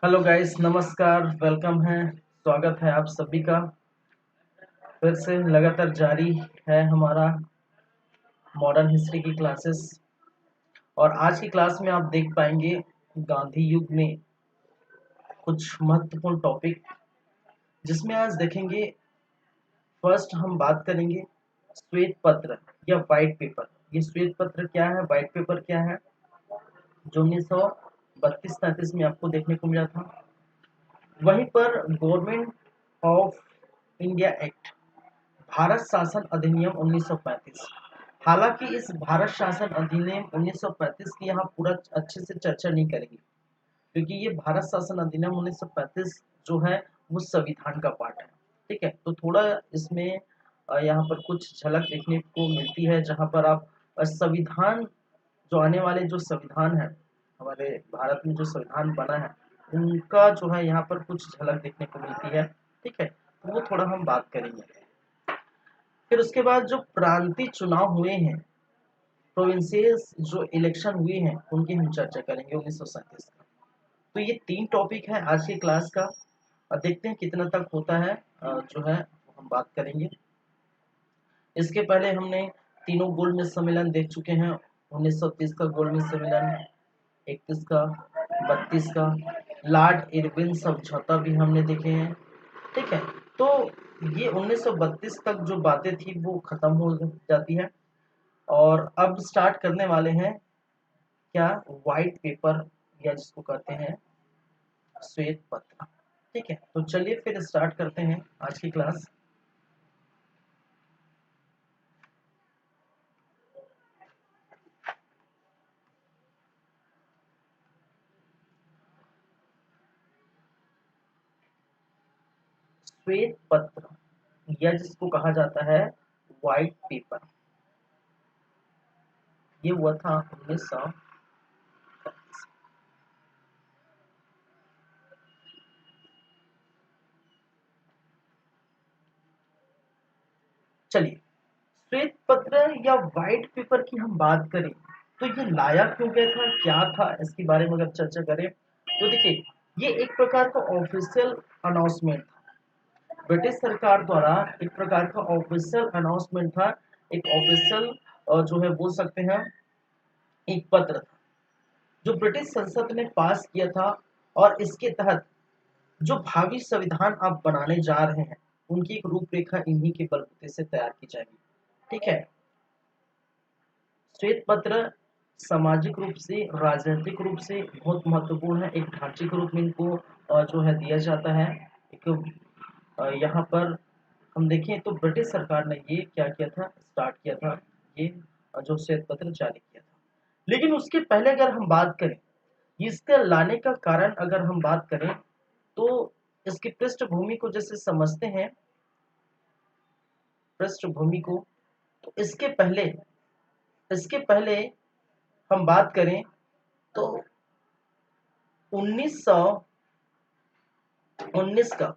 Hello guys, नमस्कार। Welcome है, स्वागत है आप सभी का। फिर से लगातार जारी है हमारा मॉडर्न हिस्ट्री की क्लासेस। और आज की क्लास में आप देख पाएंगे गांधी युग में कुछ महत्वपूर्ण टॉपिक, जिसमें आज देखेंगे। फर्स्ट हम बात करेंगे श्वेत पत्र या वाइट पेपर। ये श्वेत पत्र क्या है, वाइट पेपर क्या है, जो 1932-33 में आपको देखने को मिला था। वहीं पर government of India act, Bharat शासन अधिनियम 1935। हालांकि इस भारत शासन अधिनियम 1935 की यहाँ पूरा अच्छे से चर्चा नहीं करेंगे, क्योंकि ये भारत शासन अधिनियम 1935 जो है वो संविधान का पार्ट है। ठीक है, तो थोड़ा इसमें यहाँ पर कुछ झलक देखने को मिलती है, जहाँ पर आप संविधान, जो आने वाले जो संविधान है, हमारे भारत में जो संविधान बना है, उनका जो है यहाँ पर कुछ झलक देखने को मिलती है। ठीक है, तो वो थोड़ा हम बात करेंगे। फिर उसके बाद जो प्रांतीय चुनाव हुए हैं, प्रोविंशियल जो इलेक्शन हुए हैं, उनकी हम चर्चा करेंगे 1937 का। तो ये 3 टॉपिक है आज की क्लास का। और देखते हैं कितना तक होता है, जो है वो हम बात करेंगे। इसके पहले हमने तीनों गोलमेज सम्मेलन देख चुके हैं। 1930 का गोलमेज सम्मेलन, 31 का, 32 का, लॉर्ड इरविन समझौता भी हमने देखे हैं। ठीक है, तो ये 1932 तक जो बातें थी वो खत्म हो जाती है। और अब स्टार्ट करने वाले हैं क्या, व्हाइट पेपर, या जिसको कहते हैं श्वेत पत्र। ठीक है, तो चलिए फिर स्टार्ट करते हैं आज की क्लास। श्वेत पत्र या जिसको कहा जाता है व्हाइट पेपर, ये हुआ था 1900। चलिए, श्वेत पत्र या व्हाइट पेपर की हम बात करें तो ये लाया क्यों गया था, क्या था, इसके बारे में अगर चर्चा करें तो देखिए, ये एक प्रकार का ऑफिशियल अनाउंसमेंट था। ब्रिटिश सरकार द्वारा एक प्रकार का ऑफिशियल अनाउंसमेंट था, एक ऑफिशियल जो है बोल सकते हैं एक पत्र था, जो ब्रिटिश संसद ने पास किया था। और इसके तहत जो भावी संविधान आप बनाने जा रहे हैं, उनकी एक रूपरेखा इन्हीं के बलबूते से तैयार की जाएगी। ठीक है, श्वेत पत्र सामाजिक रूप से, राजनीतिक रूप से बहुत महत्वपूर्ण है। एक ढांचे के रूप में इनको जो है दिया जाता है। एक यहाँ पर हम देखें तो ब्रिटिश सरकार ने ये क्या किया था, स्टार्ट किया था, ये जो श्वेत पत्र जारी किया था। लेकिन उसके पहले अगर हम बात करें, इसके लाने का कारण अगर हम बात करें, तो इसकी पृष्ठभूमि को जैसे समझते हैं, पृष्ठभूमि को, तो इसके पहले हम बात करें तो 1919 का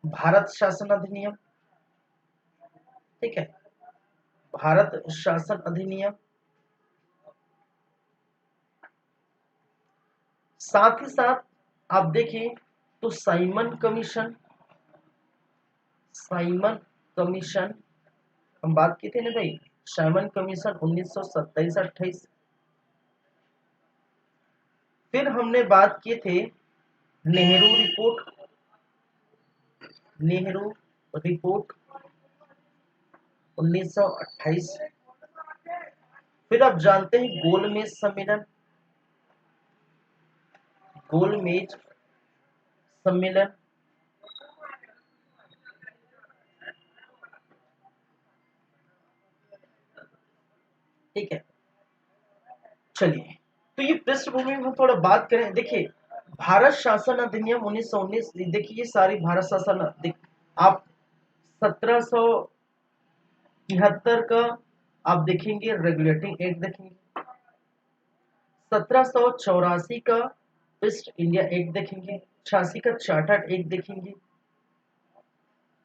भारत शासन अधिनियम। ठीक है, भारत शासन अधिनियम, साथ ही साथ आप देखें तो साइमन कमीशन हम बात की थी ना भाई, साइमन कमीशन 1927-28। फिर हमने बात किए थे नेहरू रिपोर्ट, नेहरू रिपोर्ट 1928। फिर आप जानते हैं गोलमेज सम्मेलन, गोलमेज सम्मेलन। ठीक है, चलिए, तो ये पृष्ठभूमि में हम थोड़ा बात करें। देखिए, भारत शासन अधिनियम 1919, देखिए ये सारी भारत शासन आप 1773 का आप देखेंगे रेगुलेटिंग एक्ट देखेंगे, 1784 का ईस्ट इंडिया एक्ट देखेंगे, 86 का चार्टर्ड एक्ट देखेंगे,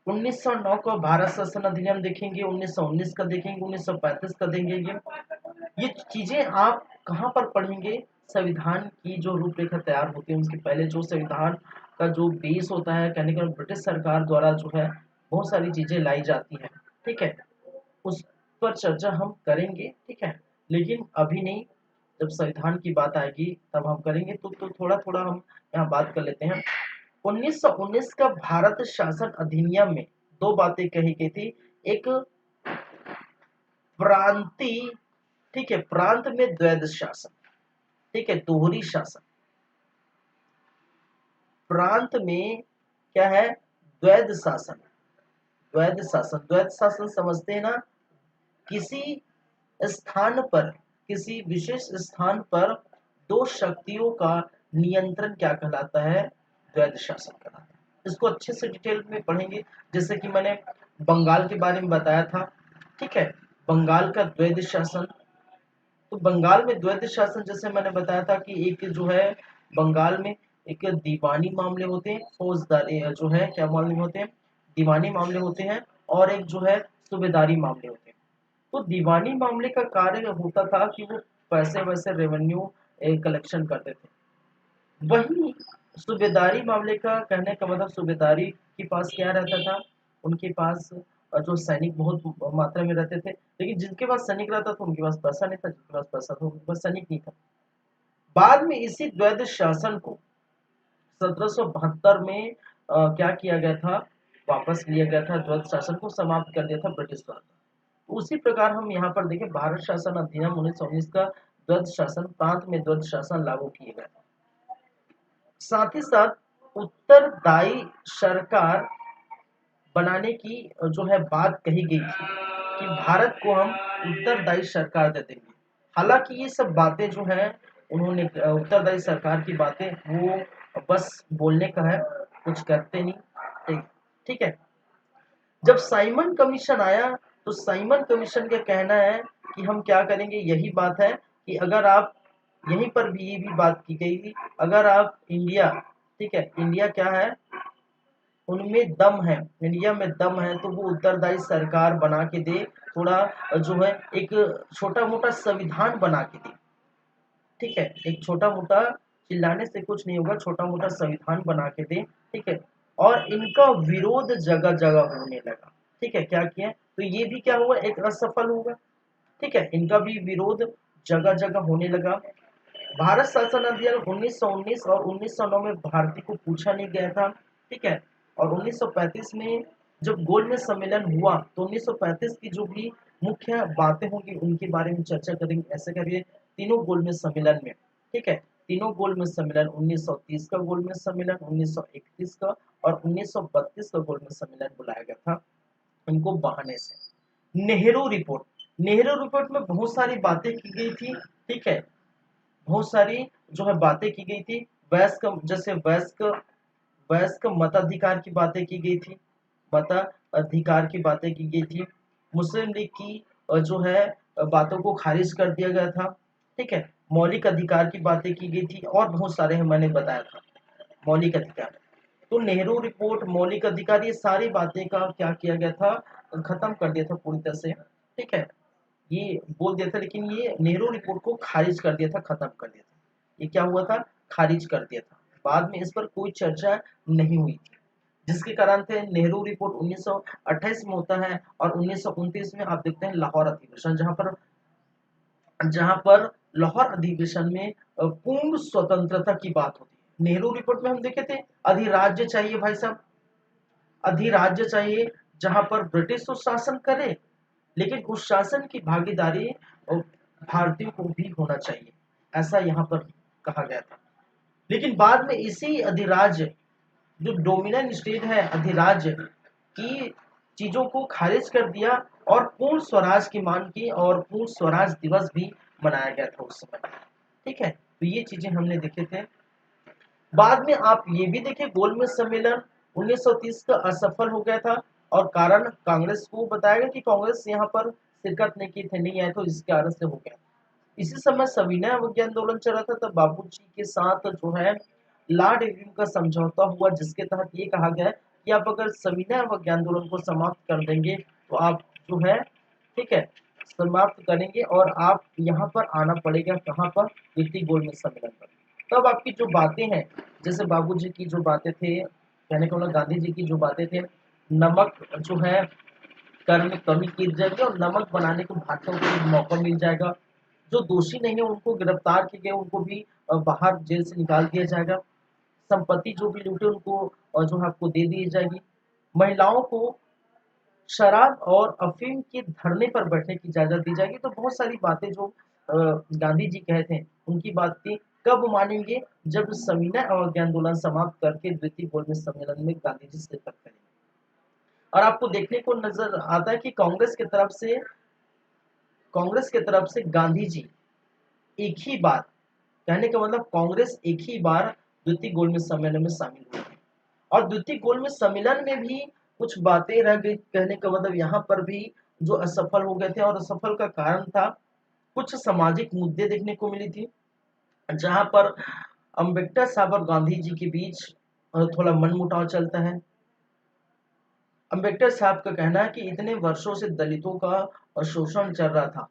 1909 का भारत शासन अधिनियम देखेंगे, 1919 का देखेंगे, 1935 का देखेंगे, ये चीजें आप कहाँ पर पढ़ेंगे? संविधान की जो रूपरेखा तैयार होती है उसके पहले जो संविधान का जो बेस होता है, कहने का ब्रिटिश सरकार द्वारा जो है बहुत सारी चीजें लाई जाती हैं, ठीक है, उस पर चर्चा हम करेंगे, ठीक है, लेकिन अभी नहीं। जब संविधान की बात आएगी तब हम करेंगे। तो थोड़ा थोड़ा हम यहाँ बात कर लेते हैं। 1919 का भारत शासन अधिनियम में दो बातें कही गई थी। एक प्रांति, ठीक है, प्रांत में द्वैध शासन, ठीक है, दोहरी शासन। प्रांत में क्या है? द्वैध शासन। द्वैध शासन, द्वैध शासन समझते हैं ना? किसी स्थान पर, किसी विशेष स्थान पर दो शक्तियों का नियंत्रण क्या कहलाता है? द्वैध शासन कहलाता है। इसको अच्छे से डिटेल में पढ़ेंगे। जैसे कि मैंने बंगाल के बारे में बताया था, ठीक है, बंगाल का द्वैध शासन। तो बंगाल में द्वैध शासन जैसे मैंने बताया था कि एक जो है बंगाल में एक दीवानी मामले होते हैं, फौजदारी जो है क्या मामले होते हैं? दीवानी मामले होते हैं, और एक जो है सूबेदारी मामले होते हैं। तो दीवानी मामले का कार्य होता था कि वो पैसे वैसे रेवेन्यू कलेक्शन करते थे। वही सूबेदारी मामले का कहने का मतलब सूबेदारी के पास क्या रहता था? उनके पास जो सैनिक बहुत मात्रा में रहते थे, लेकिन जिनके पास सैनिक रहता था उनके पास पैसा नहीं था, जिनके पास पैसा था उनके पास सैनिक नहीं था। बाद में इसी द्वैध शासन को 1772 में क्या किया गया था? वापस लिया गया था, द्वैध शासन को समाप्त कर दिया था ब्रिटिश द्वारा। तो उसी प्रकार हम यहाँ पर देखें, भारत शासन अधिनियम 1919 का द्वैध शासन, प्रांत में द्वैध शासन लागू किए गए। साथ ही साथ उत्तरदायी सरकार बनाने की जो है बात कही गई थी कि भारत को हम उत्तरदायी सरकार दे देंगे। हालांकि ये सब बातें जो है उन्होंने उत्तरदायी सरकार की बातें वो बस बोलने का है, कुछ करते नहीं, ठीक, ठीक है। जब साइमन कमीशन आया तो साइमन कमीशन का कहना है कि हम क्या करेंगे, यही बात है कि अगर आप यहीं पर भी ये भी बात की गई थी, अगर आप इंडिया, ठीक है, इंडिया क्या है, उनमें दम है, इंडिया में दम है, तो वो उत्तरदायी सरकार बना के दे, थोड़ा जो है एक छोटा मोटा संविधान बना के दे, ठीक है, एक छोटा मोटा, चिल्लाने से कुछ नहीं होगा, छोटा मोटा संविधान बना के दे, ठीक है। और इनका विरोध जगह जगह होने लगा, ठीक है, क्या किया? तो ये भी क्या हुआ? एक असफल होगा, ठीक है, इनका भी विरोध जगह जगह होने लगा। भारत शासन अधिनियम 1919 और 1909 में भारतीय को पूछा नहीं गया था, ठीक है, और 1935 में जब गोलमेज सम्मेलन हुआ तो 1935 की जो भी मुख्य बातें होंगी उनके बारे में चर्चा करेंगे। ऐसे करिए तीनों गोलमेज सम्मेलन में, ठीक है, तीनों गोलमेज सम्मेलन 1930 का गोलमेज सम्मेलन, 1931 का और 1932 का गोलमेज सम्मेलन बुलाया गया था इनको बहाने से। नेहरू रिपोर्ट, नेहरू रिपोर्ट में बहुत सारी बातें की गई थी, ठीक है, बहुत सारी जो है बातें की गई थी। वयस्क, जैसे वयस्क, वयस्क मताधिकार की बातें की गई थी, मताधिकार की बातें की गई थी। मुस्लिम लीग की जो है बातों को खारिज कर दिया गया था, ठीक है, मौलिक अधिकार की बातें की गई थी और बहुत सारे हैं, मैंने बताया था मौलिक अधिकार। तो नेहरू रिपोर्ट, मौलिक अधिकार, ये सारी बातें का क्या किया गया था? खत्म कर दिया था पूरी तरह से, ठीक है, ये बोल दिया था, लेकिन ये नेहरू रिपोर्ट को खारिज कर दिया था, खत्म कर दिया था। ये क्या हुआ था? खारिज कर दिया था। बाद में इस पर कोई चर्चा नहीं हुई थी, जिसके कारण थे नेहरू रिपोर्ट 1928 में होता है और 1929 में आप देखते हैं लाहौर अधिवेशन, जहां पर लाहौर अधिवेशन में पूर्ण स्वतंत्रता की बात होती है। नेहरू रिपोर्ट में हम देखे थे अधिराज्य चाहिए भाई साहब, अधिराज्य चाहिए, जहां पर ब्रिटिश तो शासन करे, लेकिन उस शासन की भागीदारी भारतीयों को भी होना चाहिए, ऐसा यहाँ पर कहा गया था। लेकिन बाद में इसी अधिराज्य, जो डोमिनेंट स्टेट है, अधिराज्य की चीजों को खारिज कर दिया और पूर्ण स्वराज की मांग की और पूर्ण स्वराज दिवस भी मनाया गया था उस समय, ठीक है। तो ये चीजें हमने देखे थे। बाद में आप ये भी देखिए गोलमेज सम्मेलन 1930 का असफल हो गया था, और कारण कांग्रेस को बताया गया कि कांग्रेस यहाँ पर शिरकत नहीं की थी, नहीं आए, तो इसके कारण से हो गया। इसी समय सविनय अवज्ञा आंदोलन चल रहा था, तब बाबूजी के साथ जो है लॉर्ड इरविन का समझौता हुआ, जिसके तहत ये कहा गया कि आप अगर सविनय अवज्ञा आंदोलन को समाप्त कर देंगे तो आप जो है, ठीक है, समाप्त करेंगे और आप यहाँ पर आना पड़ेगा, कहाँ पर, द्वितीय गोलमेज सम्मेलन पर। तब आपकी जो बातें हैं, जैसे बाबूजी की जो बातें थे, कहने का मतलब गांधी जी की जो बातें थे, नमक जो है कर में कमी की जाएगी और नमक बनाने को भाटों को मौका मिल जाएगा। जो दोषी नहीं है उनको गिरफ्तार किए गए उनको भी बाहर जेल से निकाल दिया जाएगा। संपत्ति जो भी लूटे उनको जो है आपको दे दी जाएगी। महिलाओं को शराब और अफीम के धरने पर बैठने की इजाजत दी जाएगी। तो बहुत सारी बातें जो गांधी जी कहे थे उनकी बात थी। कब मानेंगे? जब सविनय अवज्ञा आंदोलन समाप्त करके द्वितीय गोलमेज सम्मेलन में गांधी जी शिरकत करेंगे। और आपको देखने को नजर आता है कि कांग्रेस की तरफ से गांधी जी एक ही बार, कहने का मतलब कांग्रेस एक ही बार द्वितीय गोलमेज सम्मेलन में शामिल हुई है। और द्वितीय गोलमेज सम्मेलन में भी कुछ बातें रह गई, कहने का मतलब यहाँ पर भी जो असफल हो गए थे। और असफल का कारण था कुछ सामाजिक मुद्दे देखने को मिली थी, जहां पर अम्बेडकर साहब और गांधी जी के बीच थोड़ा मनमुटाव चलता है। अम्बेडकर साहब का कहना है कि इतने वर्षों से दलितों का शोषण चल रहा था,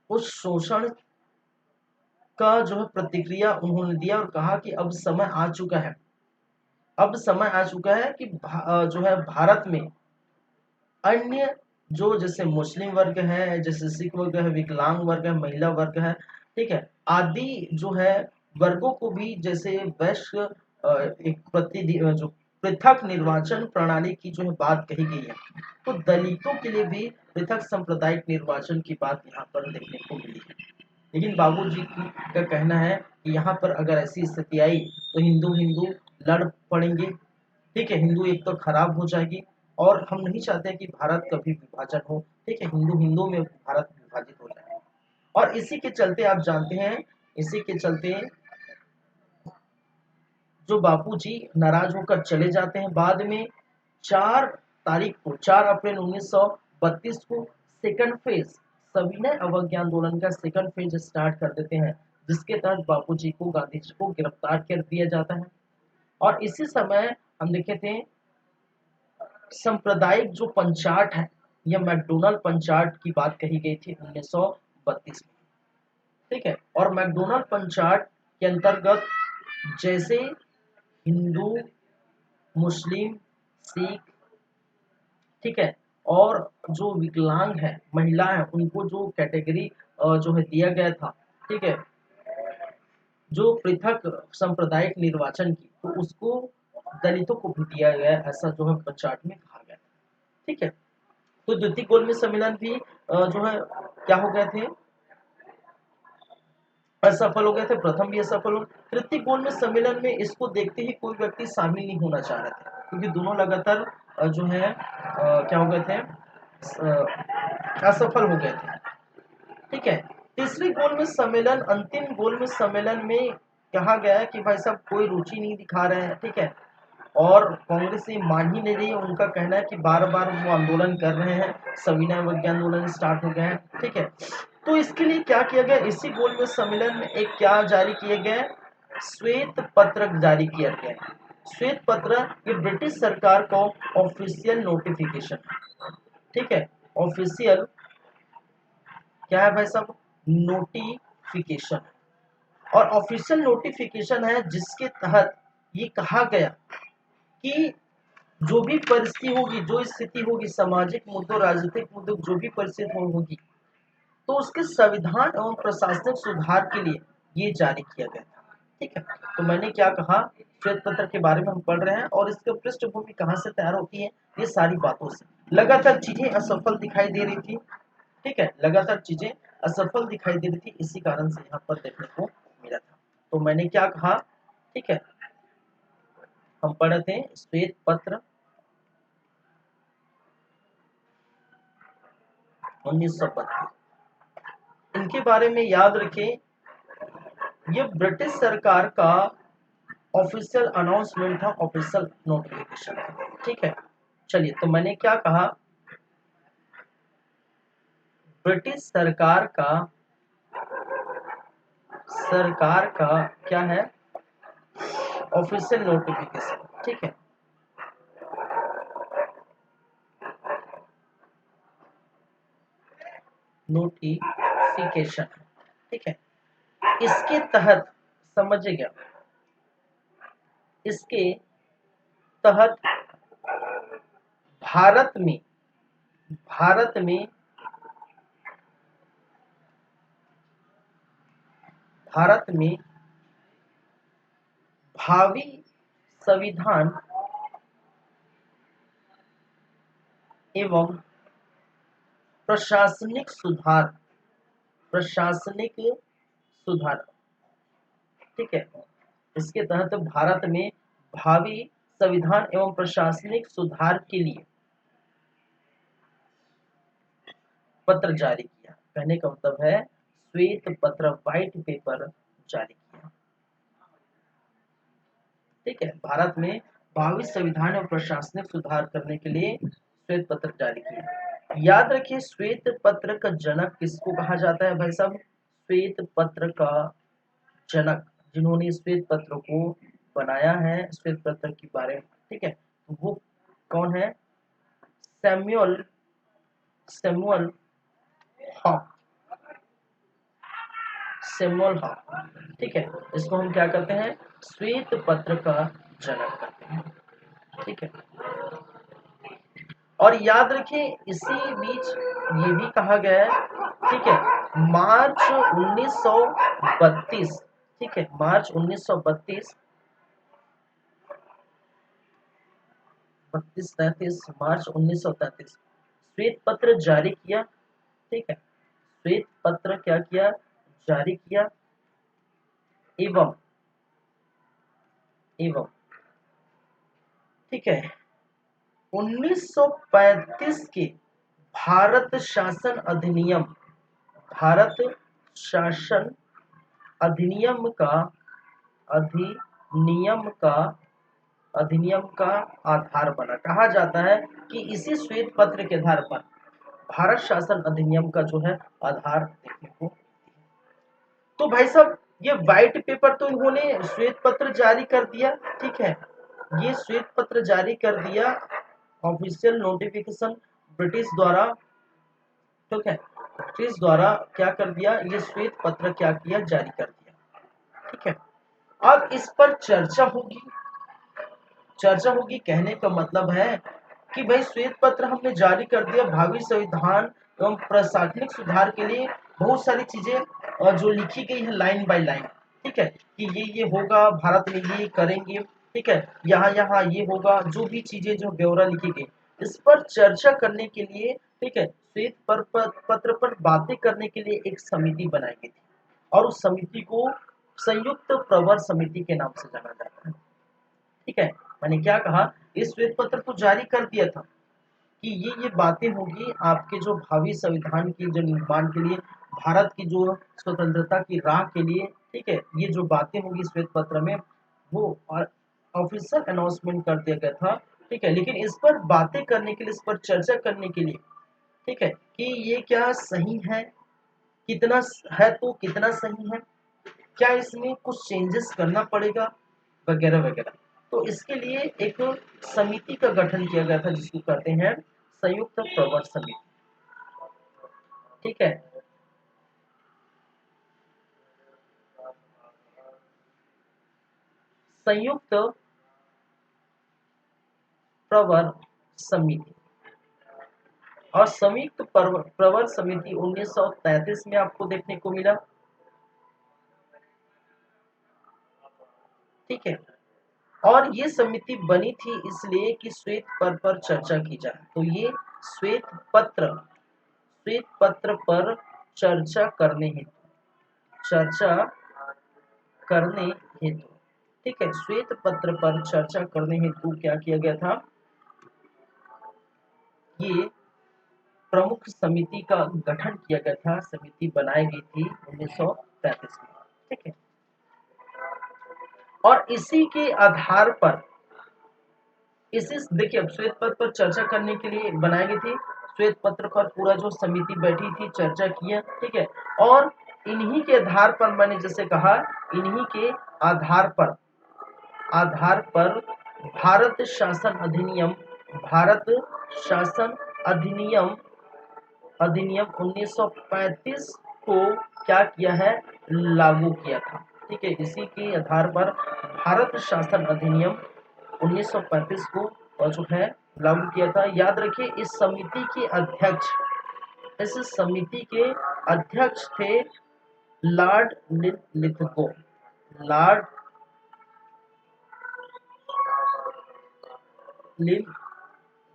उस शोषण का जो है प्रतिक्रिया उन्होंने दिया और कहा कि अब समय आ चुका है, अब समय आ चुका है कि जो है भारत में अन्य जो जैसे मुस्लिम वर्ग है, जैसे सिख वर्ग है, विकलांग वर्ग है, महिला वर्ग है, ठीक है, आदि जो है वर्गों को भी जैसे वैश्य एक जो पृथक निर्वाचन प्रणाली की जो है बात कही गई है, तो दलितों के लिए भी पृथक सांप्रदायिक निर्वाचन की बात यहाँ पर देखने को मिली है। लेकिन बाबूजी का कहना है कि यहाँ पर अगर ऐसी स्थिति आई तो हिंदू हिंदू लड़ पड़ेंगे, ठीक है, हिंदू एक तो खराब हो जाएगी और हम नहीं चाहते कि भारत कभी विभाजन हो, ठीक है, हिंदू हिंदू में भारत विभाजित हो जाए। और इसी के चलते आप जानते हैं, इसी के चलते जो बापूजी नाराज होकर चले जाते हैं, बाद में 4 तारीख को 4 अप्रैल 1932 को सेकंड फेज सविनय अवज्ञा आंदोलन का सेकंड फेज स्टार्ट कर देते हैं, जिसके तहत बापूजी को, गांधी जी को गिरफ्तार कर दिया जाता है। और इसी समय हम देखे थे सांप्रदायिक जो पंचाट है या मैकडोनल्ड पंचाट की बात कही गई थी 1932 में, ठीक है। और मैकडोनल्ड पंचाट के अंतर्गत जैसे हिंदू, मुस्लिम, सिख, ठीक है, और जो विकलांग है, महिला है, उनको जो कैटेगरी जो है दिया गया था, ठीक है, जो पृथक सांप्रदायिक निर्वाचन की, तो उसको दलितों को भी दिया गया, ऐसा जो है पंचाट में कहा गया, ठीक है। तो द्वितीय गोलमेज सम्मेलन भी जो है क्या हो गए थे, असफल हो गए थे। प्रथम भी असफल हो। तृतीय गोलमेज सम्मेलन में इसको देखते ही कोई व्यक्ति शामिल नहीं होना चाह रहे थे, क्योंकि दोनों लगातार जो है क्या हो गए थे, असफल हो गए थे, ठीक है। तीसरी गोलमेज सम्मेलन, अंतिम गोलमेज सम्मेलन में कहा गया है कि भाई साहब कोई रुचि नहीं दिखा रहे हैं, ठीक है, और कांग्रेस ये मान ही नहीं रही है। उनका कहना है कि बार बार वो आंदोलन कर रहे हैं, सविनय अवज्ञा आंदोलन स्टार्ट हो गए हैं, ठीक है। तो इसके लिए क्या किया गया, इसी गोलमेज सम्मेलन में एक क्या जारी किए गए, श्वेत पत्र जारी किया गया। श्वेत पत्र ये ब्रिटिश सरकार का ऑफिशियल नोटिफिकेशन, ठीक है, ऑफिशियल क्या है भाई साहब, नोटिफिकेशन। और ऑफिशियल नोटिफिकेशन है जिसके तहत ये कहा गया कि जो भी परिस्थिति होगी, जो स्थिति होगी, सामाजिक मुद्दों, राजनीतिक मुद्दों, जो भी परिस्थिति होगी, तो उसके संविधान एवं प्रशासनिक सुधार के लिए ये जारी किया गया था, ठीक है। तो मैंने क्या कहा, श्वेत पत्र के बारे में हम पढ़ रहे हैं और इसकी पृष्ठभूमि कहाँ से तैयार होती है, ये सारी बातों से। लगातार चीजें असफल दिखाई दे रही थी, ठीक है, लगातार चीजें असफल दिखाई दे रही थी, इसी कारण से यहाँ पर देखने को मिला था। तो मैंने क्या कहा, ठीक है, हम पढ़े थे श्वेत पत्र 1932, इनके बारे में याद रखें, ये ब्रिटिश सरकार का ऑफिशियल अनाउंसमेंट था, ऑफिशियल नोटिफिकेशन था, ठीक है। चलिए, तो मैंने क्या कहा, ब्रिटिश सरकार का क्या है, ऑफिशियल नोटिफिकेशन, ठीक है। नोटिफिकेशन, ठीक है। इसके तहत समझिएगा, इसके तहत भारत में भारत में भारत में भावी संविधान एवं प्रशासनिक सुधार ठीक है। इसके तहत भारत में भावी संविधान एवं प्रशासनिक सुधार के लिए पत्र जारी किया। कहने का मतलब है श्वेत पत्र, व्हाइट पेपर जारी किया, ठीक है। भारत में भावी संविधान और प्रशासनिक सुधार करने के लिए श्वेत पत्र जारी किया। याद रखिए, श्वेत पत्र का जनक किसको कहा जाता है भाई साहब? श्वेत पत्र का जनक, जिन्होंने श्वेत पत्र को बनाया है, श्वेत पत्र के बारे में, ठीक है, तो वो कौन है? सैमुअल हॉक, ठीक है। इसको हम क्या करते हैं? श्वेत पत्र का जनक करते हैं, ठीक है। और याद रखिए, इसी बीच ये भी कहा गया है, ठीक है, मार्च 1932, ठीक है, मार्च 1932 मार्च 1933 श्वेत पत्र जारी किया, ठीक है। श्वेत पत्र क्या किया? जारी किया, एवं ठीक है, 1935 के भारत शासन अधिनियम का आधार बना। कहा जाता है कि इसी श्वेत पत्र के आधार पर भारत शासन अधिनियम का जो है आधार देखने को। तो भाई साहब, ये व्हाइट पेपर तो इन्होंने श्वेत पत्र जारी कर दिया, ठीक है, ये श्वेत पत्र जारी कर दिया, ऑफिशियल नोटिफिकेशन ब्रिटिश द्वारा, ठीक है, ब्रिटिश द्वारा क्या कर दिया? ये श्वेत पत्र क्या किया? जारी कर दिया, ठीक है। अब इस पर चर्चा होगी, कहने का मतलब है कि भाई श्वेत पत्र हमने जारी कर दिया, भावी संविधान एवं प्रशासनिक सुधार के लिए बहुत सारी चीजें जो लिखी गई है लाइन बाय लाइन, ठीक है, कि ये होगा, भारत में ये करेंगे, ठीक है, यहाँ यहाँ ये होगा, जो भी चीजें जो ब्यौरा लिखी गई, इस पर चर्चा करने के लिए, ठीक है, श्वेत पत्र पर बातें करने के लिए एक समिति बनाई गई थी, और उस समिति को संयुक्त प्रवर समिति के नाम से जाना जाता है, ठीक है। मैंने क्या कहा? इस श्वेत पत्र को जारी कर दिया था कि ये बातें होगी आपके जो भावी संविधान की जो निर्माण के लिए, भारत की जो स्वतंत्रता की राह के लिए, ठीक है, ये जो बातें होगी श्वेत पत्र में, वो ऑफिशियल अनाउंसमेंट कर दिया गया था, ठीक है। लेकिन इस पर बातें करने के लिए, इस पर चर्चा करने के लिए, ठीक है, कि ये क्या सही है, कितना है तो कितना सही है, क्या इसमें कुछ चेंजेस करना पड़ेगा, वगैरह वगैरह। तो इसके लिए एक समिति का गठन किया गया था, जिसको कहते हैं संयुक्त प्रवर समिति, ठीक है। संयुक्त प्रवर समिति, और संयुक्त प्रवर समिति 1933 में आपको देखने को मिला, ठीक है। और ये समिति बनी थी इसलिए कि श्वेत पत्र पर चर्चा की जाए। तो ये श्वेत पत्र पर चर्चा करने हेतु, ठीक है, श्वेत पत्र पर चर्चा करने हेतु क्या किया गया था? ये प्रमुख समिति का गठन किया गया था, समिति बनाई गई थी 1935 में, ठीक है। और इसी के आधार पर, इसी देखिए, अब श्वेत पत्र पर चर्चा करने के लिए बनाई गई थी, श्वेत पत्र पर पूरा जो समिति बैठी थी, चर्चा किया, ठीक है। और इन्हीं के आधार पर, मैंने जैसे कहा, इन्हीं के आधार पर भारत शासन अधिनियम अधिनियम 1935 को क्या किया है, लागू किया था। ठीक है, इसी के आधार पर भारत शासन अधिनियम 1935 को जो है लागू किया था। याद रखिए इस समिति के अध्यक्ष थे लॉर्ड लिथगो। लॉर्ड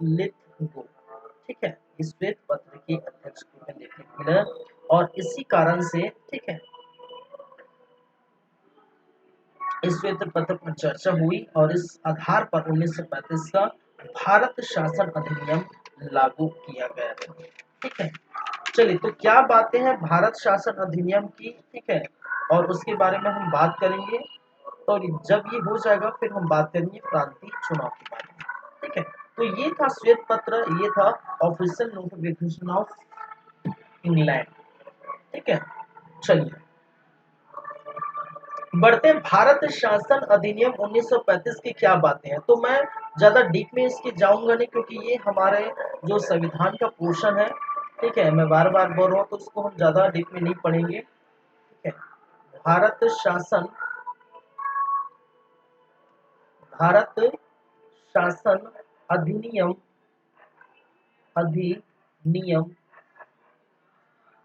लिथगो, ठीक है, इस श्वेत पत्र के अध्यक्ष को देखने को मिला। और इसी कारण से, ठीक है, इस श्वेत पत्र पर चर्चा हुई और इस आधार पर 1935 का भारत शासन अधिनियम लागू किया गया था। ठीक है, चलिए, तो क्या बातें हैं भारत शासन अधिनियम की, ठीक है, और उसके बारे में हम बात करेंगे। तो जब ये हो जाएगा फिर हम बात करेंगे प्रांतीय चुनाव के बारे में। ठीक है, तो ये था श्वेत पत्र, ये था ऑफिशियल नोटिफिकेशन ऑफ इंग्लैंड। ठीक है, चलिए बढ़ते हैं। भारत शासन अधिनियम 1935 की क्या बातें हैं, तो मैं ज्यादा डीप में इसकी जाऊंगा नहीं, क्योंकि ये हमारे जो संविधान का पोर्शन है। ठीक है, मैं बार बार बोल रहा हूँ, तो उसको हम ज्यादा डीप में नहीं पढ़ेंगे। ठीक है, भारत शासन भारत शासन अधिनियम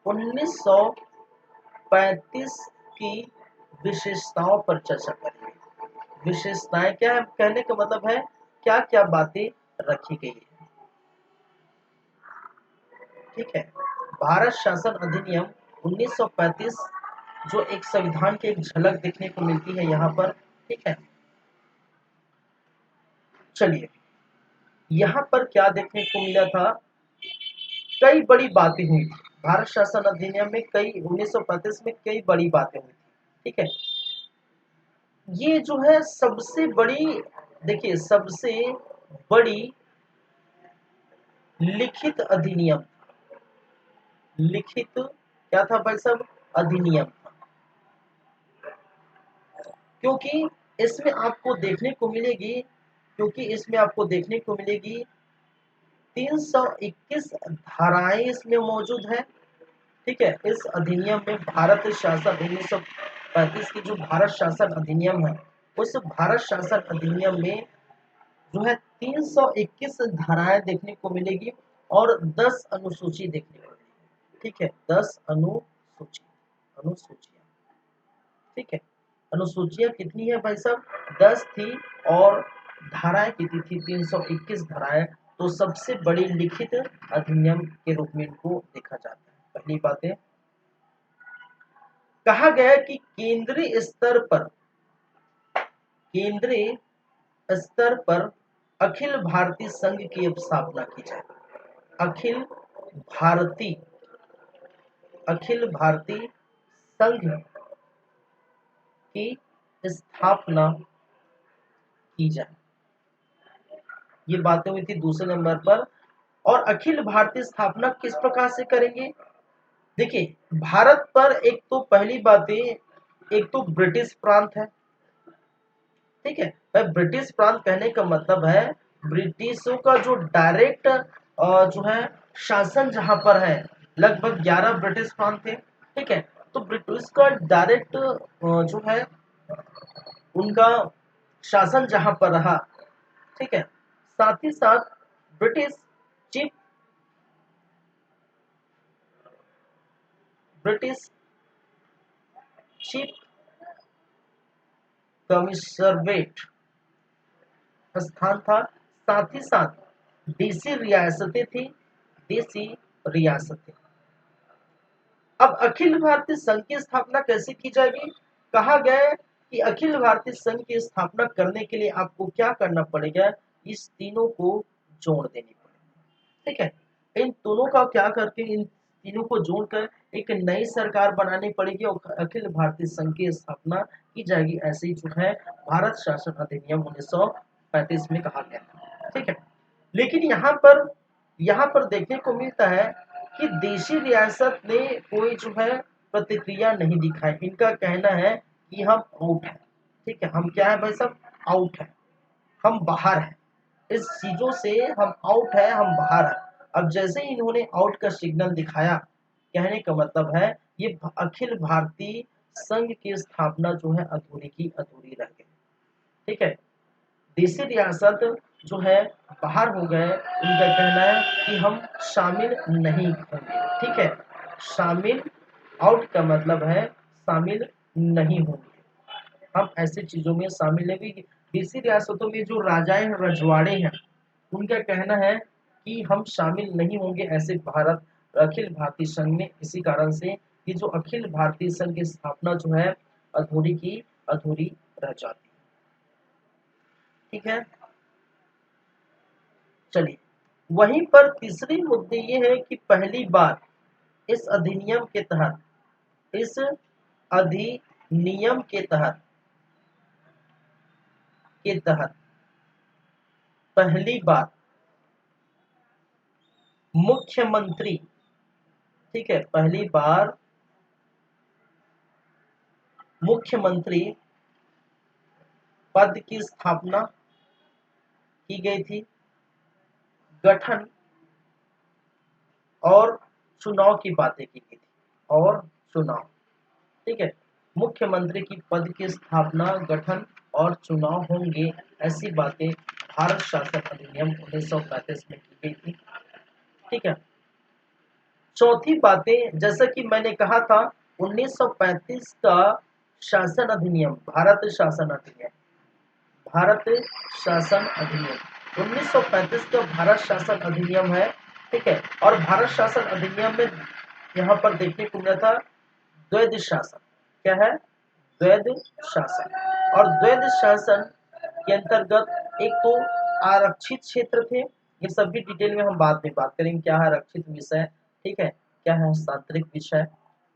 1935 की विशेषताओं पर चर्चा करेंगे। विशेषताएं क्या है, कहने का मतलब है क्या क्या बातें रखी गई है। ठीक है, भारत शासन अधिनियम 1935 जो एक संविधान की एक झलक देखने को मिलती है यहाँ पर। ठीक है, चलिए यहाँ पर क्या देखने को मिला था, कई बड़ी बातें हुई थी भारत शासन अधिनियम में, कई 1935 में कई बड़ी बातें हुई थी। ठीक है, ये जो है सबसे बड़ी, देखिए सबसे बड़ी लिखित अधिनियम, लिखित क्या था भाई साहब, अधिनियम था। क्योंकि इसमें आपको देखने को मिलेगी क्योंकि इसमें आपको देखने को मिलेगी 321 धाराएं इसमें मौजूद है। ठीक है, इस अधिनियम में भारत शासन 1935 की जो भारत शासन अधिनियम है, उस भारत शासन अधिनियम में जो है 321 धाराएं देखने को मिलेगी और 10 अनुसूची देखने को मिलेगी। ठीक है, 10 अनुसूचियां। ठीक है, अनुसूचियां कितनी है भाई साहब, 10 थी, और धाराएं कितनी थी, 321 धाराएं। तो सबसे बड़ी लिखित अधिनियम के रूप में इनको देखा जाता है। पहली बात है, कहा गया कि केंद्रीय स्तर पर अखिल भारतीय संघ की स्थापना की जाए। अखिल भारतीय अखिल भारतीय संघ की स्थापना की जाए, ये बातें हुई थी दूसरे नंबर पर। और अखिल भारतीय स्थापना किस प्रकार से करेंगे, देखिए भारत पर एक तो पहली बात है, एक तो ब्रिटिश प्रांत है। ठीक है, ब्रिटिश प्रांत कहने का मतलब है ब्रिटिशों का जो डायरेक्ट जो है शासन जहां पर है, लगभग 11 ब्रिटिश प्रांत थे। ठीक है, तो ब्रिटिश का डायरेक्ट जो है उनका शासन जहां पर रहा। ठीक है, साथ ही साथ British chief British chief commissionerate स्थान था। साथ ही साथ देसी रियासतें थी, देसी रियासतें। अब अखिल भारतीय संघ की स्थापना कैसे की जाएगी, कहा गया है कि अखिल भारतीय संघ की स्थापना करने के लिए आपको क्या करना पड़ेगा, इस तीनों को जोड़ देनी पड़ेगी। ठीक है, इन दोनों का क्या करके इन तीनों को जोड़कर एक नई सरकार बनानी पड़ेगी और अखिल भारतीय संघ की स्थापना की जाएगी। ऐसे ही जो है भारत शासन अधिनियम 1935 में कहा गया। ठीक है, लेकिन यहाँ पर देखने को मिलता है कि देशी रियासत ने कोई जो है प्रतिक्रिया नहीं दिखाई। इनका कहना है कि हम आउट है। ठीक है, हम क्या है भाई साहब, आउट है, हम बाहर है, इस चीजों से हम आउट है, हम बाहर है। अब जैसे ही इन्होंने आउट का सिग्नल दिखाया, कहने का मतलब है ये अखिल भारतीय संघ की स्थापना जो है अधूरी की अधूरी रह गई। ठीक है, देशी रियासत जो है बाहर हो गए, उनका कहना है कि हम शामिल नहीं होंगे। ठीक है, शामिल, आउट का मतलब है शामिल नहीं होंगे, हम ऐसी चीजों में शामिल नहीं। देशी रियासतों में जो राजाएं रजवाड़े हैं, उनका कहना है कि हम शामिल नहीं होंगे ऐसे भारत अखिल भारतीय संघ में। इसी कारण से ये जो अखिल भारतीय संघ की स्थापना जो है अधूरी की अधूरी रह जाती है। ठीक है, चलिए, वहीं पर तीसरी मुद्दे ये है कि पहली बार इस अधिनियम के तहत, इस अधिनियम के तहत पहली बार मुख्यमंत्री, ठीक है, पहली बार मुख्यमंत्री पद की स्थापना की गई थी, गठन और चुनाव की बातें की गई थी, और चुनाव। ठीक है, मुख्यमंत्री की पद की स्थापना, गठन और चुनाव होंगे, ऐसी बातें भारत शासन अधिनियम 1935 में की गई थी। ठीक है, चौथी बातें, जैसा कि मैंने कहा था 1935 का शासन अधिनियम, भारत शासन अधिनियम 1935 का भारत शासन अधिनियम है। ठीक है, और भारत शासन अधिनियम में यहाँ पर देखने को मिला था द्वैध शासन। क्या है? द्वैध शासन। और द्वैध शासन के अंतर्गत एक तो आरक्षित क्षेत्र थे, ये सभी डिटेल में हम बाद में बात करेंगे, क्या है आरक्षित विषय, ठीक है, क्या है हस्तांतरित विषय,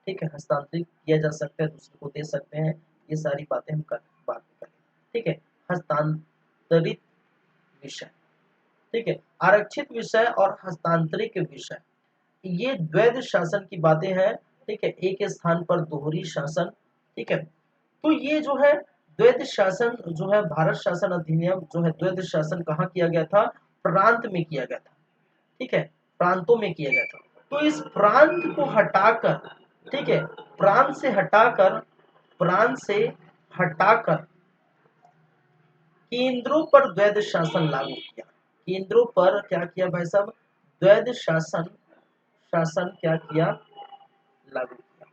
ठीक है, हस्तांतरित किया जा सकता है, दूसरे को दे सकते हैं, ये सारी बातें हम बात में करेंगे। ठीक है, हस्तांतरित विषय, ठीक है, आरक्षित विषय और हस्तांतरित विषय, ये द्वैध शासन की बातें हैं। ठीक है, एक स्थान पर दोहरी शासन। ठीक है, तो ये जो है द्वैध शासन जो है, भारत शासन अधिनियम जो है, द्वैध शासन कहाँ किया गया था? प्रांत में किया गया था। ठीक है, प्रांतों में किया गया था। तो इस प्रांत को हटाकर, ठीक है, प्रांत से हटाकर केंद्रों पर द्वैध शासन लागू किया। केंद्रों पर क्या किया भाई साहब? द्वैध शासन क्या किया? लागू किया,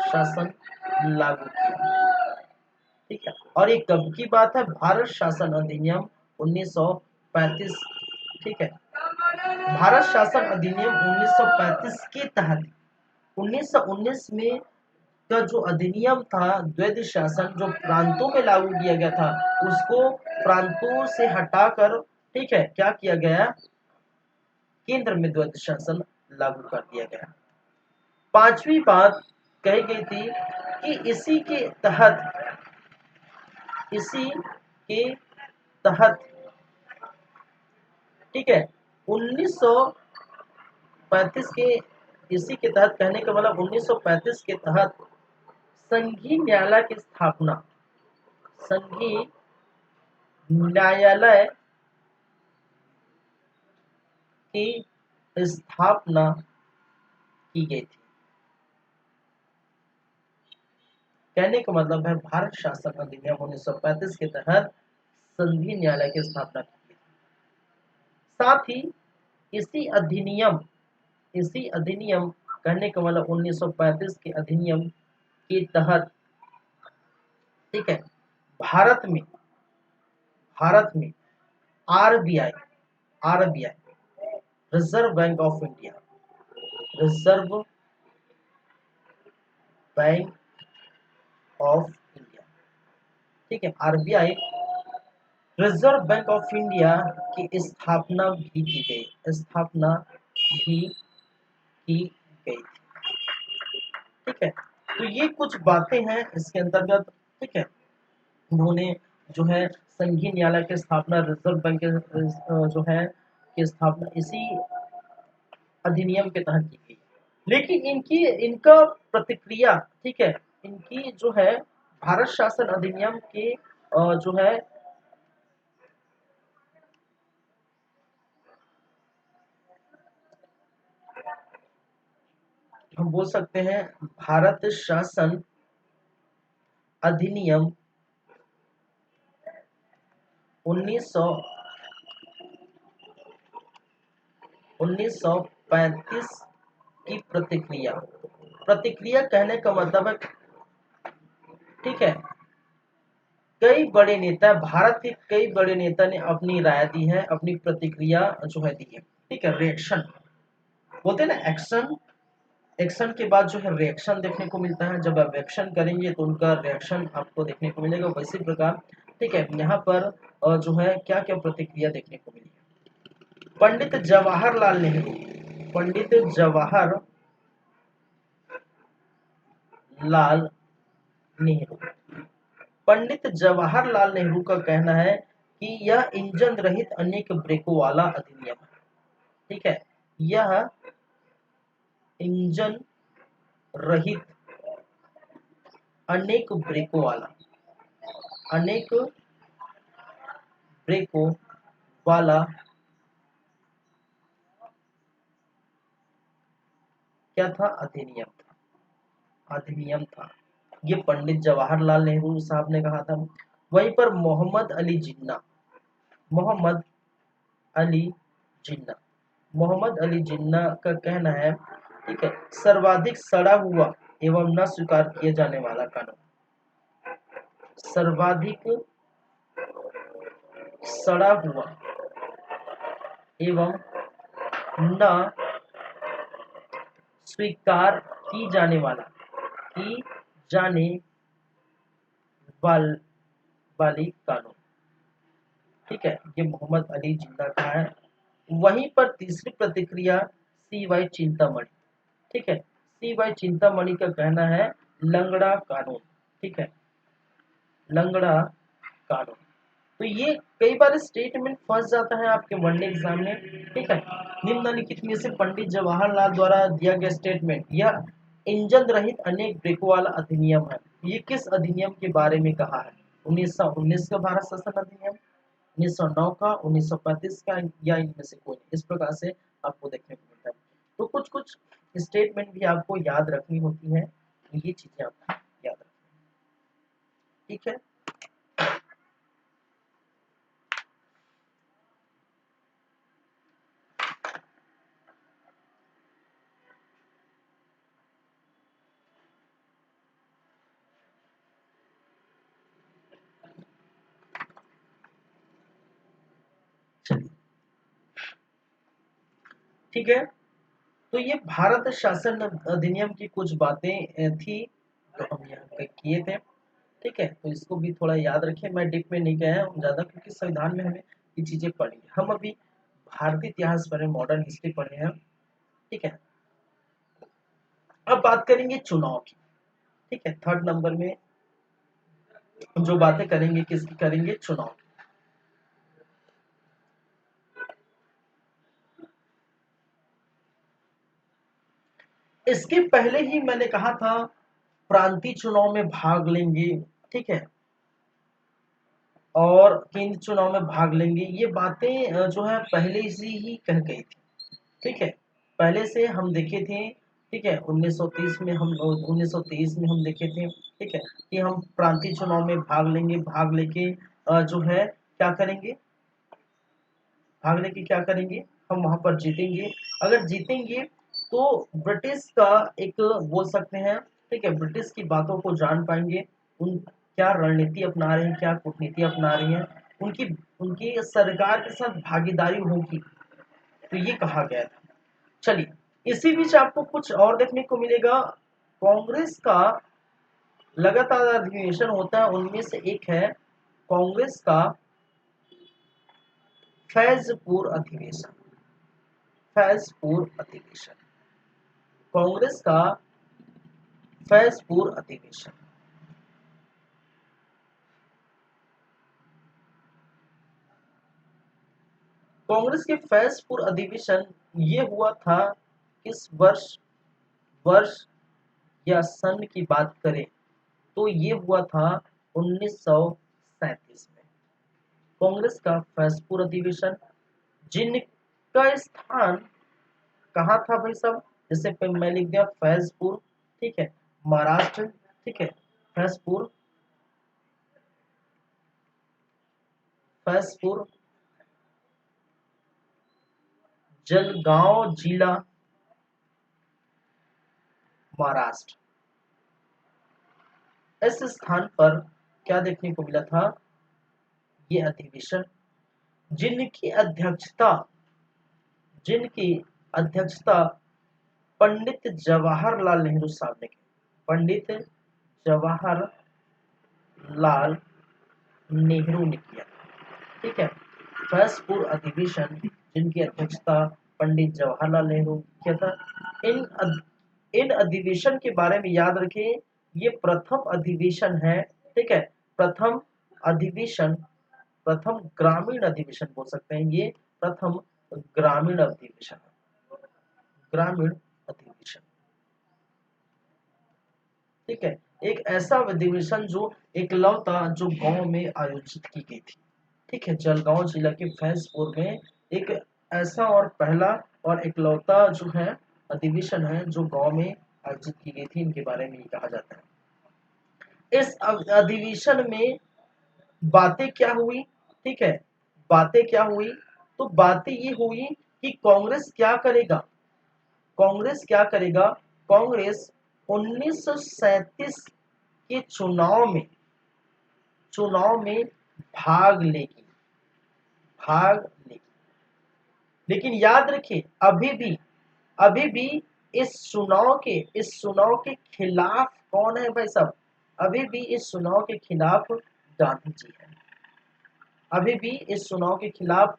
शासन लागू किया। ठीक है, और ये कब की बात है? भारत शासन अधिनियम 1935। ठीक है, भारत शासन अधिनियम 1935 के तहत 1919 में का जो अधिनियम था द्वैध शासन, जो प्रांतों में लागू किया गया था, उसको प्रांतों से हटाकर, ठीक है, क्या किया गया? केंद्र में द्वैध शासन लागू कर दिया गया। पांचवी बात कही गई थी कि इसी के तहत, ठीक है, 1935 के, इसी के तहत कहने का मतलब 1935 के तहत संघीय न्यायालय की स्थापना, संघीय न्यायालय की स्थापना की गई थी। कहने का मतलब है भारत शासन अधिनियम 1935 के तहत संघीय न्यायालय की स्थापना की गई। साथ ही इसी अधिनियम कहने का मतलब 1935 के अधिनियम के तहत, ठीक है, भारत में RBI, reserve bank of India, reserve bank of India, ठीक है, RBI, reserve bank of India की स्थापना भी की गई थी। ठीक है, तो ये कुछ बातें हैं इसके अंतर्गत। ठीक है, उन्होंने जो है संघीय न्यायालय की स्थापना, रिजर्व बैंक के जो है की स्थापना इसी अधिनियम के तहत की गई। लेकिन इनका प्रतिक्रिया, ठीक है, इनकी जो है भारत शासन अधिनियम के जो है हम बोल सकते हैं भारत शासन अधिनियम 1935 की प्रतिक्रिया। प्रतिक्रिया कहने का मतलब है, ठीक है, कई बड़े नेता, भारत के कई बड़े नेता ने अपनी राय दी है, अपनी प्रतिक्रिया जो है दी है, ठीक है। रिएक्शन बोलते हैं ना, एक्शन, एक्शन के बाद जो है रिएक्शन देखने को मिलता है। जब आप एक्शन करेंगे तो उनका रिएक्शन आपको देखने को मिलेगा। वैसे प्रकार, ठीक है, यहाँ पर जो है क्या क्या प्रतिक्रिया देखने को मिली है। पंडित जवाहरलाल नेहरू, पंडित जवाहर लाल नेहरू, पंडित जवाहरलाल नेहरू का कहना है कि यह इंजन रहित अनेक ब्रेकों वाला अधिनियम है, ठीक है। यह इंजन रहित अनेक ब्रेकों वाला, अनेक ब्रेकों वाला क्या था, अधिनियम था, अधिनियम था। ये पंडित जवाहरलाल नेहरू साहब ने कहा था। वहीं पर मोहम्मद अली जिन्ना, मोहम्मद अली जिन्ना, मोहम्मद अली जिन्ना का कहना है, ठीक है, सर्वाधिक सड़ा हुआ एवं न स्वीकार किए जाने वाला कानून, सर्वाधिक सड़ा हुआ एवं न स्वीकार की जाने वाला, की जाने वाल वाली कानून, ठीक है। ये मोहम्मद अली जिन्ना का है। वहीं पर तीसरी प्रतिक्रिया सी वाई चिंतामणि, ठीक है, सी वाई चिंतामणि का कहना है लंगड़ा कानून, ठीक है, लंगड़ा कानून। तो ये कई बार स्टेटमेंट फंस जाता है आपके वनडे एग्जाम में, ठीक है। निम्नलिखित में से पंडित जवाहरलाल द्वारा दिया गया स्टेटमेंट, यह इंजन रहित अनेक ब्रेकों वाला अधिनियम है, ये किस अधिनियम के बारे में कहा है? 1919 का भारत शासन अधिनियम, 1909 का, 1935 का, या इनमें से कोई? इस प्रकार से आपको देखने को मिलता है। तो कुछ कुछ स्टेटमेंट भी आपको याद रखनी होती है, ये चीजें आपको याद रखनी, ठीक है। चलिए, ठीक है। तो ये भारत शासन अधिनियम की कुछ बातें थी जो हम यहाँ पे किए थे, ठीक है। तो इसको भी थोड़ा याद रखें। मैं डीप में नहीं गया हूँ ज्यादा, क्योंकि संविधान में हमें ये चीजें पढ़ी है। हम अभी भारतीय इतिहास पढ़े, मॉडर्न हिस्ट्री पढ़े हैं, ठीक है। अब बात करेंगे चुनाव की, ठीक है। थर्ड नंबर में हम जो बातें करेंगे किसकी करेंगे? चुनाव। इसके पहले ही मैंने कहा था प्रांतीय चुनाव में भाग लेंगे, ठीक है, और केंद्र चुनाव में भाग लेंगे। ये बातें जो है पहले से ही कह गई थी, ठीक है। पहले से हम देखे थे, ठीक है। 1930 में हम 1923 में हम देखे थे, ठीक है, कि हम प्रांतीय चुनाव में भाग लेंगे, भाग लेके जो है क्या करेंगे, भाग लेके क्या करेंगे, हम वहां पर जीतेंगे। अगर जीतेंगे तो ब्रिटिश का एक बोल सकते हैं, ठीक है, ब्रिटिश की बातों को जान पाएंगे, उन क्या रणनीति अपना रहे हैं, क्या कूटनीति अपना रही हैं, उनकी उनकी सरकार के साथ भागीदारी होगी। तो ये कहा गया था। चलिए, इसी बीच आपको कुछ और देखने को मिलेगा। कांग्रेस का लगातार अधिवेशन होता है, उनमें से एक है कांग्रेस का फैजपुर अधिवेशन, फैजपुर अधिवेशन, कांग्रेस का फैजपुर अधिवेशन। कांग्रेस के फैजपुर अधिवेशन ये हुआ था किस वर्ष, वर्ष या सन की बात करें तो ये हुआ था 1937 में। कांग्रेस का फैजपुर अधिवेशन, जिनका स्थान कहाँ था भाई साहब? जैसे मैं लिख दिया फैजपुर, ठीक है, महाराष्ट्र, ठीक है, फैजपुर, फैजपुर, जलगांव जिला, महाराष्ट्र। इस स्थान पर क्या देखने को मिला था, ये अधिवेशन, जिनकी अध्यक्षता जिनकी अध्यक्षता पंडित जवाहरलाल नेहरू साहब ने की, पंडित जवाहरलाल नेहरू ने किया, ठीक है। फैजपुर अधिवेशन जिनकी अध्यक्षता पंडित जवाहरलाल नेहरू किया था। इन अधिवेशन के बारे में याद रखें, ये प्रथम अधिवेशन है, ठीक है, प्रथम अधिवेशन, प्रथम ग्रामीण अधिवेशन बोल सकते हैं, ये प्रथम ग्रामीण अधिवेशन है, ग्रामीण अधिवेशन, ठीक है। एक ऐसा अधिवेशन जो एकलौता जो गांव में आयोजित की गई थी, ठीक है, जलगांव जिला के फैजपुर में एक ऐसा और पहला और इकलौता जो है अधिवेशन है जो गांव में आयोजित की गई थी, इनके बारे में ये कहा जाता है। इस अधिवेशन में बातें क्या हुई, ठीक है, बातें क्या हुई, तो बातें ये हुई कि कांग्रेस क्या करेगा, कांग्रेस क्या करेगा, कांग्रेस 1937 के चुनाव में भाग लेगी, भाग लेगी। लेकिन याद रखिए, अभी भी इस चुनाव के खिलाफ कौन है भाई साहब, अभी भी इस चुनाव के खिलाफ गांधी जी है, अभी भी इस चुनाव के खिलाफ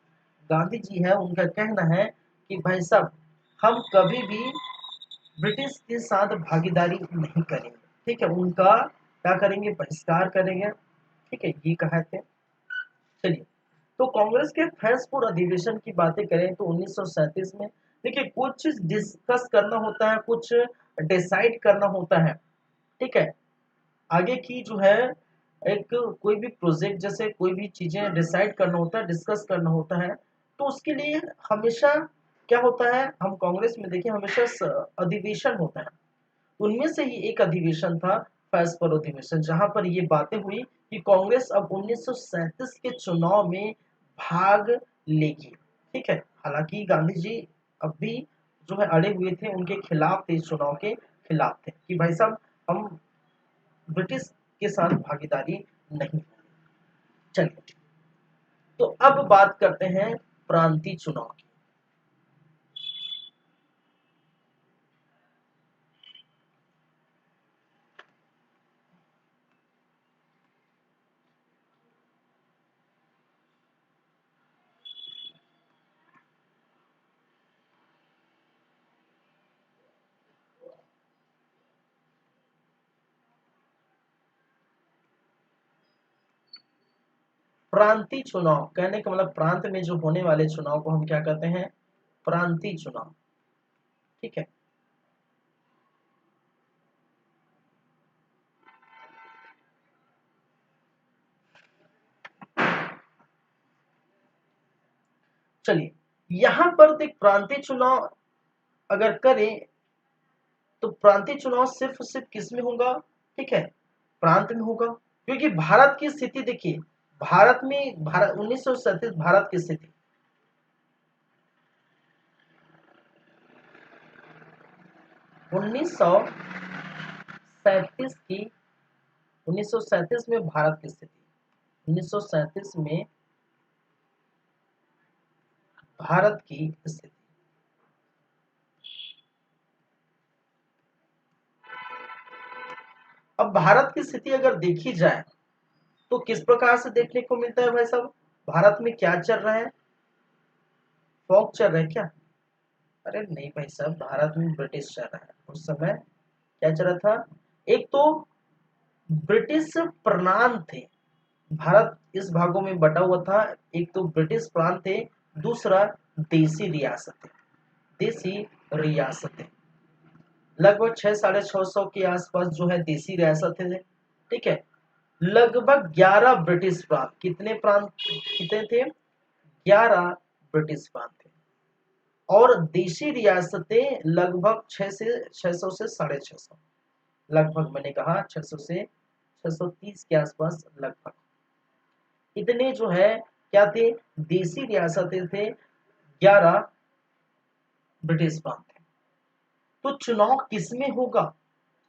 गांधी जी है। उनका कहना है कि भाई साहब हम कभी भी ब्रिटिश के साथ भागीदारी नहीं करेंगे, ठीक है, उनका क्या करेंगे, बहिष्कार करेंगे, ठीक है, ये कहा थे। चलिए, तो कांग्रेस के फैजपुर अधिवेशन की बातें करें तो 1937 में, देखिए, कुछ डिस्कस करना होता है, कुछ डिसाइड करना होता है, ठीक है, आगे की जो है एक कोई भी प्रोजेक्ट, जैसे कोई भी चीजें डिसाइड करना होता है, डिस्कस करना होता है, तो उसके लिए हमेशा क्या होता है, हम कांग्रेस में देखिए हमेशा अधिवेशन होता है। उनमें से ही एक अधिवेशन था फैजपुर अधिवेशन, जहां पर ये बातें हुई कि कांग्रेस अब 1937 के चुनाव में भाग लेगी, ठीक है। हालांकि गांधी जी अब भी जो है अड़े हुए थे, उनके खिलाफ थे, इस चुनाव के खिलाफ थे कि भाई साहब हम ब्रिटिश के साथ भागीदारी नहीं। चलिए, तो अब बात करते हैं प्रांतीय चुनाव की। प्रांतीय चुनाव कहने का मतलब प्रांत में जो होने वाले चुनाव को हम क्या कहते हैं, प्रांतीय चुनाव, ठीक है। चलिए, यहां पर देख, प्रांतीय चुनाव अगर करें तो प्रांतीय चुनाव सिर्फ किस में होगा, ठीक है, प्रांत में होगा, क्योंकि भारत की स्थिति देखिए, भारत 1937 भारत की स्थिति, 1937 की 1937 में भारत की स्थिति, 1937 में भारत की स्थिति, अब भारत की स्थिति अगर देखी जाए तो किस प्रकार से देखने को मिलता है भाई साहब, भारत में क्या चल रहा है, फॉक चल रहा है क्या, अरे नहीं भाई साहब, भारत में ब्रिटिश चल रहा है उस समय, क्या चल रहा था, एक तो ब्रिटिश प्रांत थे, भारत इस भागों में बटा हुआ था, एक तो ब्रिटिश प्रांत थे, दूसरा देसी रियासतें, देसी रियासतें, लगभग 600-650 के आसपास जो है देसी रियासतें थे, ठीक है, लगभग 11 ब्रिटिश प्रांत, कितने थे, 11 ब्रिटिश प्रांत थे, और देशी रियासतें लगभग 600 से 650, लगभग मैंने कहा 600 से 630 के आसपास, लगभग इतने जो है क्या थे, देशी रियासतें थे, 11 ब्रिटिश प्रांत थे। तो चुनाव किसमें होगा,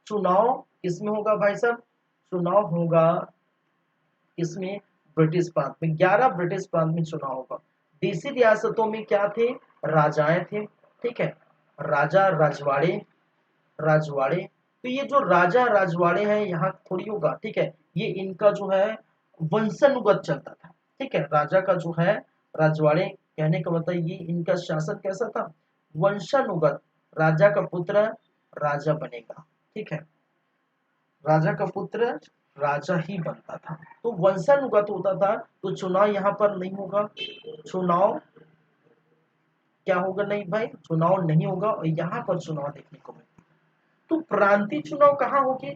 चुनाव किसमें होगा भाई साहब, चुनाव होगा इसमें ब्रिटिश प्रांत में, 11 ब्रिटिश प्रांत में चुनाव होगा। देशी रियासतों में क्या थे, राजाएं थे, ठीक है, राजा राजवाड़े, राजवाड़े। तो ये जो राजा राजवाड़े हैं यहाँ थोड़ी होगा, ठीक है, ये इनका जो है वंशानुगत चलता था, ठीक है, राजा का जो है राजवाड़े, कहने का मतलब ये इनका शासन कैसा था, वंशानुगत, राजा का पुत्र राजा बनेगा, ठीक है, राजा का पुत्र राजा ही बनता था, तो वंशानुगत होता था। तो चुनाव यहाँ पर नहीं होगा, चुनाव क्या होगा, नहीं भाई चुनाव नहीं होगा, और यहाँ पर चुनाव देखने को मिलेगा। तो प्रांतीय चुनाव कहाँ होगी,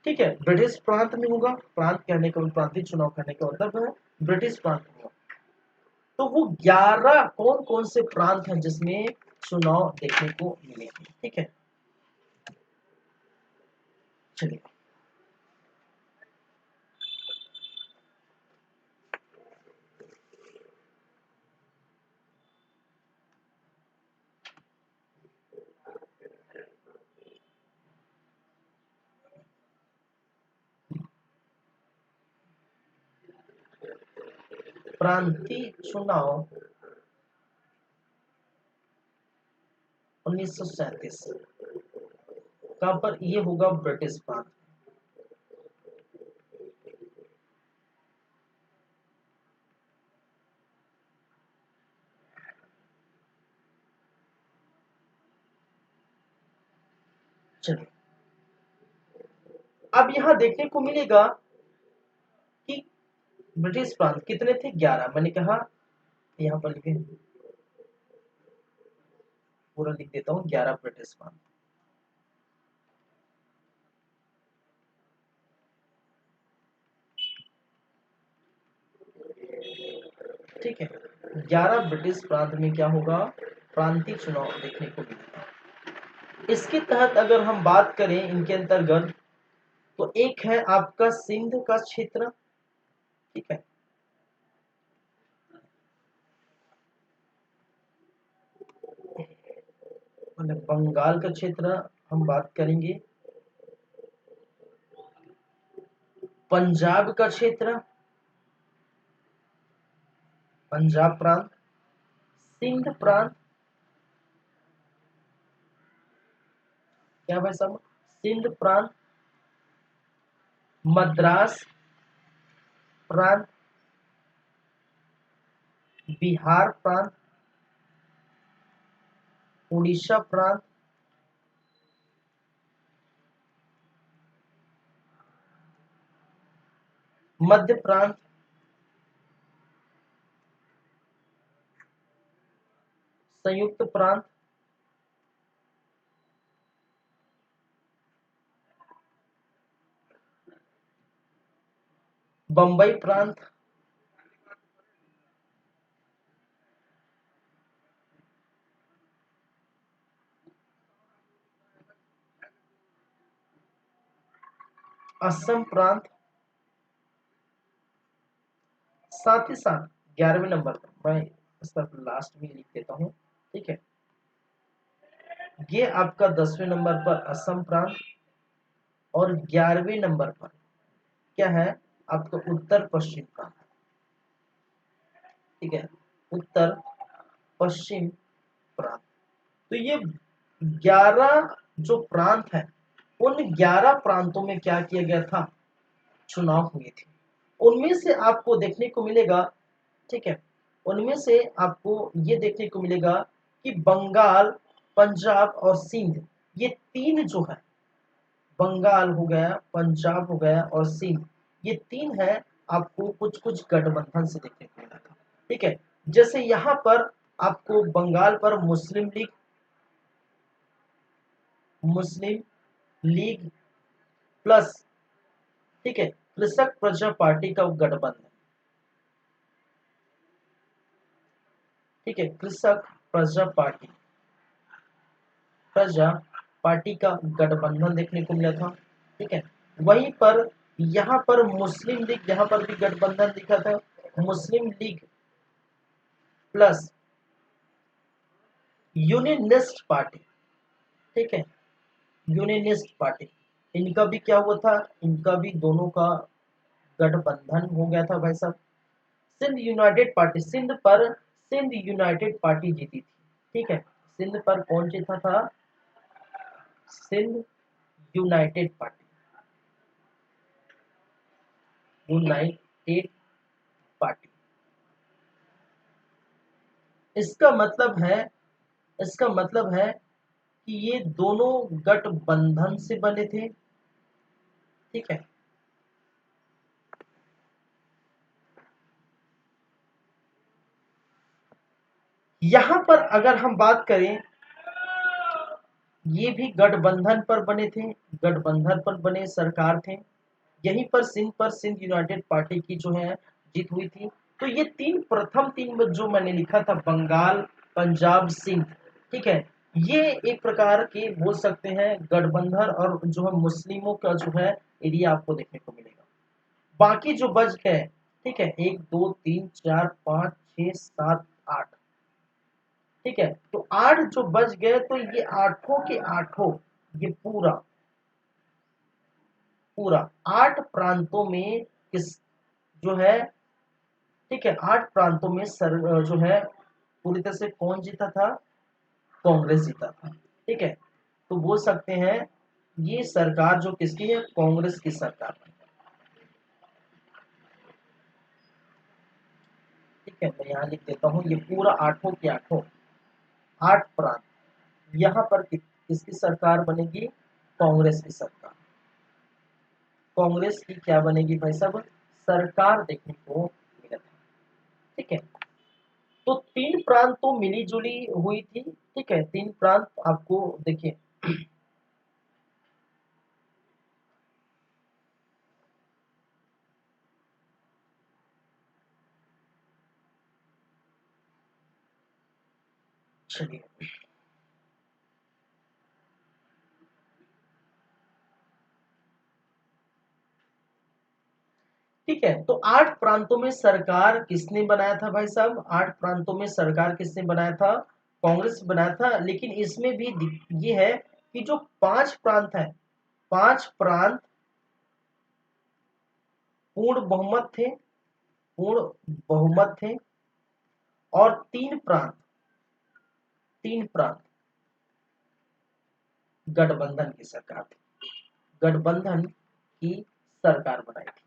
ठीक है, ब्रिटिश प्रांत में होगा, प्रांत कहने का प्रांतीय चुनाव करने का मतलब है ब्रिटिश प्रांत में होगा। तो वो 11 कौन कौन से प्रांत हैं जिसमें चुनाव देखने को मिलेंगे, ठीक है, चलिए। प्रांतीय चुनाव 1937 कहां पर ये होगा, ब्रिटिश प्रांत। चलिए, अब यहां देखने को मिलेगा कि ब्रिटिश प्रांत कितने थे, 11, मैंने कहा यहाँ पर लिखे, पूरा लिख देता हूँ, 11 ब्रिटिश प्रांत, ठीक है, 11 ब्रिटिश प्रांत में क्या होगा, प्रांतीय चुनाव देखने को मिलेगा। इसके तहत अगर हम बात करें इनके अंतर्गत, तो एक है आपका सिंध का क्षेत्र, ठीक है, मतलब बंगाल का क्षेत्र हम बात करेंगे, पंजाब का क्षेत्र, पंजाब प्रांत, सिंध प्रांत, क्या भाई साहब, सिंध प्रांत, मद्रास प्रांत, बिहार प्रांत, उड़ीसा प्रांत, मध्य प्रांत, संयुक्त प्रांत, बंबई प्रांत, असम प्रांत, साथ ही साथ 11वें नंबर पर मैं इसका लास्ट में लिख देता हूं, ठीक है, ये आपका 10वें नंबर पर असम प्रांत, और 11वें नंबर पर क्या है आपका उत्तर पश्चिम प्रांत, ठीक है, उत्तर पश्चिम प्रांत। तो ये 11 जो प्रांत है, उन 11 प्रांतों में क्या किया गया था, चुनाव हुए थे। उनमें से आपको देखने को मिलेगा, ठीक है, उनमें से आपको ये देखने को मिलेगा कि बंगाल, पंजाब और सिंध, ये तीन जो है, बंगाल हो गया, पंजाब हो गया और सिंध, ये तीन है, आपको कुछ कुछ गठबंधन से देखने को मिला था, ठीक है, जैसे यहाँ पर आपको बंगाल पर मुस्लिम लीग प्लस, ठीक है, कृषक प्रजा पार्टी का गठबंधन, ठीक है, कृषक प्रजा पार्टी, प्रजा पार्टी का गठबंधन देखने को मिला था। ठीक है, वहीं पर यहाँ पर मुस्लिम लीग, यहाँ पर भी गठबंधन दिखा था, मुस्लिम लीग प्लस यूनियनिस्ट पार्टी। ठीक है, यूनियनिस्ट पार्टी, इनका भी क्या हुआ था, इनका भी दोनों का गठबंधन हो गया था भाई साहब। Sindh united party, Sindh united party जीती थी। ठीक है, सिंध पर कौन जीता था, Sindh united party, united party. इसका मतलब है, इसका मतलब है कि ये दोनों गठबंधन से बने थे। ठीक है, यहां पर अगर हम बात करें, ये भी गठबंधन पर बने थे, गठबंधन पर बने सरकार थे। यहीं पर सिंध यूनाइटेड पार्टी की जो है जीत हुई थी। तो ये तीन, प्रथम तीन जो मैंने लिखा था, बंगाल, पंजाब, सिंध। ठीक है, ये एक प्रकार के बोल सकते हैं गठबंधन और जो है मुस्लिमों का जो है एरिया आपको देखने को मिलेगा। बाकी जो बच गए, ठीक है, 1 2 3 4 5 6 7 8। ठीक है, तो 8 जो बच गए, तो ये आठों के आठों, ये पूरा पूरा 8 प्रांतों में किस जो है, ठीक है, 8 प्रांतों में जो है पूरी तरह से कौन जीता था, कांग्रेस जीता था। ठीक है, तो बोल सकते हैं ये सरकार जो किसकी है, कांग्रेस की सरकार है। ठीक है, मैं यहाँ लिख देता हूँ, ये पूरा आठों के आठों, 8 प्रांत, यहाँ पर किसकी सरकार बनेगी, कांग्रेस की सरकार। कांग्रेस की क्या बनेगी भाई साहब, सरकार देखने को मिला था। ठीक है, तो 3 प्रांत तो मिली जुली हुई थी। ठीक है, 3 प्रांत आपको देखिए, चलिए, ठीक है, तो 8 प्रांतों में सरकार किसने बनाया था भाई साहब, 8 प्रांतों में सरकार किसने बनाया था, कांग्रेस बनाया था। लेकिन इसमें भी ये है कि जो 5 प्रांत है, 5 प्रांत पूर्ण बहुमत थे, पूर्ण बहुमत थे, और 3 प्रांत गठबंधन की सरकार थी, गठबंधन की सरकार बनाई थी।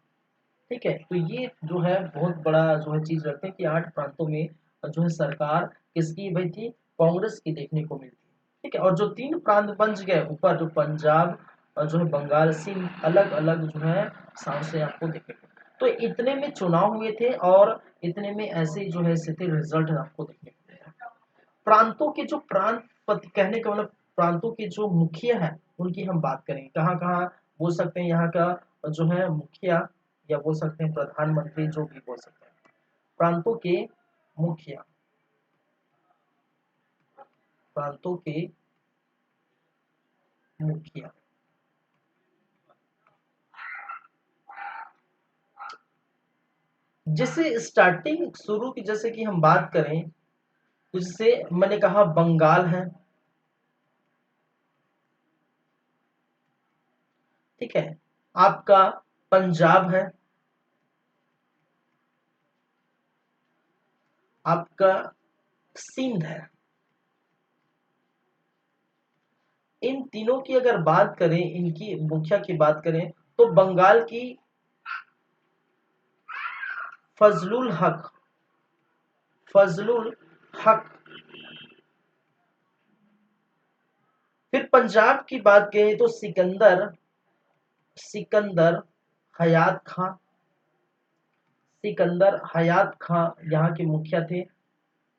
ठीक है, तो ये जो है बहुत बड़ा जो है चीज रखते हैं कि 8 प्रांतों में जो है सरकार किसकी भाई थी, कांग्रेस की देखने को मिलती है। ठीक है, और जो 3 प्रांत बच गए ऊपर, जो पंजाब और जो है बंगाल, सिंध, अलग अलग जो है सांसें आपको देखने को, तो इतने में चुनाव हुए थे और इतने में ऐसे जो है स्थिति रिजल्ट आपको देखने को मिला। प्रांतों के जो प्रांत कहने का मतलब, प्रांतों के जो मुखिया है उनकी हम बात करें, कहाँ कहाँ बोल सकते हैं, यहाँ का जो है मुखिया, या बोल सकते हैं प्रधानमंत्री, जो भी बोल सकते हैं, प्रांतों के मुखिया, प्रांतों के मुखिया, जैसे स्टार्टिंग शुरू की जैसे कि हम बात करें, तो जैसे मैंने कहा बंगाल है। ठीक है, आपका पंजाब है, आपका सिंध है। इन तीनों की अगर बात करें, इनकी मुखिया की बात करें, तो बंगाल की फजलुल हक, फजलुल हक। फिर पंजाब की बात करें तो सिकंदर, सिकंदर हयात खां, सिकंदर हयात खां यहाँ के मुखिया थे।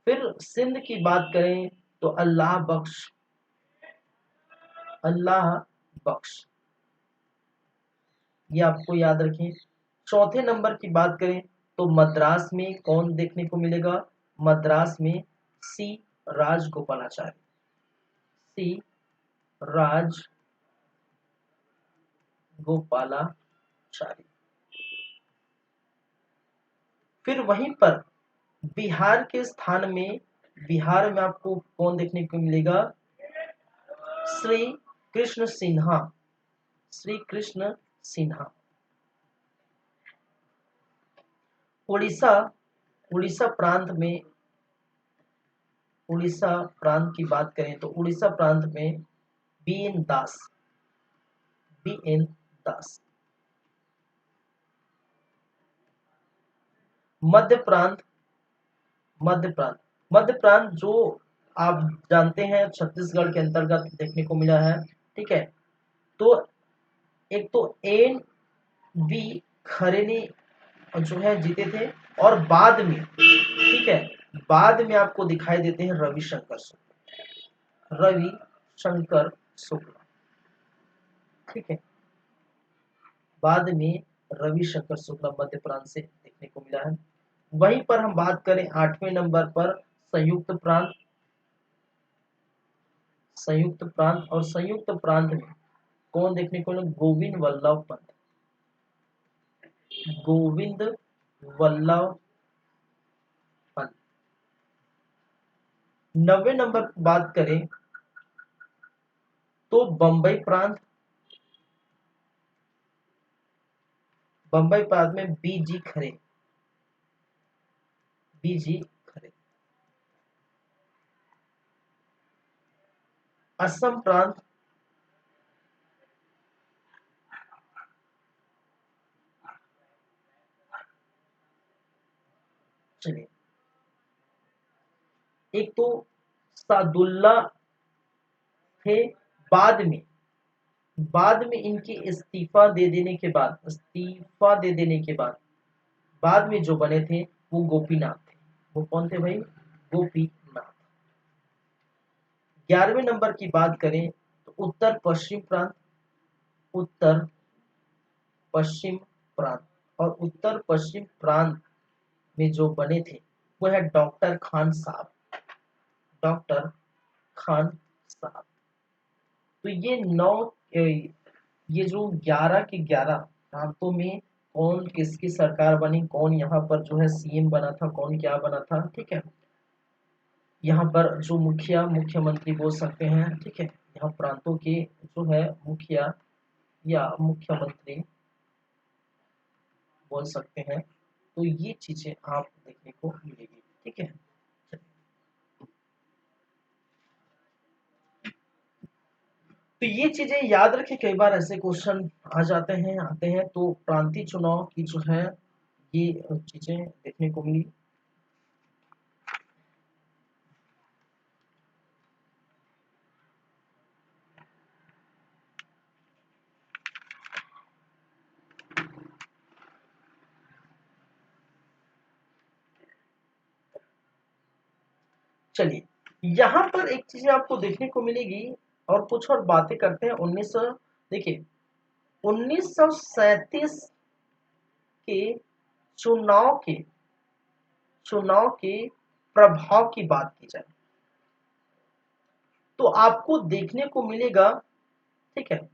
फिर सिंध की बात करें तो अल्लाह बख्श, अल्लाह बख्श, ये आपको याद रखें। चौथे नंबर की बात करें तो मद्रास में कौन देखने को मिलेगा, मद्रास में सी राजगोपालाचारी, सी राजगोपालाचारी। फिर वहीं पर बिहार के स्थान में, बिहार में आपको कौन देखने को मिलेगा? श्री कृष्ण सिन्हा, श्री कृष्ण सिन्हा। उड़ीसा, उड़ीसा प्रांत में, उड़ीसा प्रांत की बात करें तो उड़ीसा प्रांत में बी.एन. दास, बी.एन. दास। मध्य प्रांत, मध्य प्रांत, मध्य प्रांत जो आप जानते हैं छत्तीसगढ़ के अंतर्गत देखने को मिला है, ठीक है। तो एक तो एन बी खरे ने जो है जीते थे, और बाद में, ठीक है, बाद में आपको दिखाई देते हैं रविशंकर शुक्ला, रविशंकर शुक्ला, ठीक है। बाद में रविशंकर शुक्ला मध्य प्रांत से देखने को मिला है। वहीं पर हम बात करें 8वें नंबर पर संयुक्त प्रांत, संयुक्त प्रांत, और संयुक्त प्रांत में कौन देखने को मिला? गोविंद वल्लभ पंत, गोविंद वल्लभ पंत। 90वें नंबर पर बात करें तो बंबई प्रांत, बंबई प्रांत में बी.जी. खरे, बी.जी. खरे। असम प्रांत, चलिए, एक तो सादुल्ला थे, बाद में, बाद में इनके इस्तीफा दे देने के बाद, इस्तीफा दे देने के बाद बाद में जो बने थे वो गोपीनाथ थे। वो कौन थे भाई? गोपीनाथ। 11वें नंबर की बात करें तो उत्तर पश्चिम प्रांत, उत्तर पश्चिम प्रांत, और उत्तर पश्चिम प्रांत में जो बने थे वो है डॉक्टर खान साहब, डॉक्टर खान साहब। तो ये 9, ये जो 11 के 11 प्रांतों में कौन किसकी सरकार बनी, कौन यहाँ पर जो है सीएम बना था, कौन क्या बना था, ठीक है। यहाँ पर जो मुखिया, मुख्यमंत्री बोल सकते हैं, ठीक है। यहाँ प्रांतों के जो है मुखिया या मुख्यमंत्री बोल सकते हैं। तो ये चीजें आप देखने को मिलेगी, ठीक है। तो ये चीजें याद रखें, कई बार ऐसे क्वेश्चन आ जाते हैं, आते हैं। तो प्रांतीय चुनाव की जो है ये चीजें देखने को मिली। चलिए, यहाँ पर एक चीज आपको देखने को मिलेगी, और कुछ और बातें करते हैं। 1900, देखिए 1937 के चुनाव के, चुनाव के प्रभाव की बात की जाए तो आपको देखने को मिलेगा, ठीक है,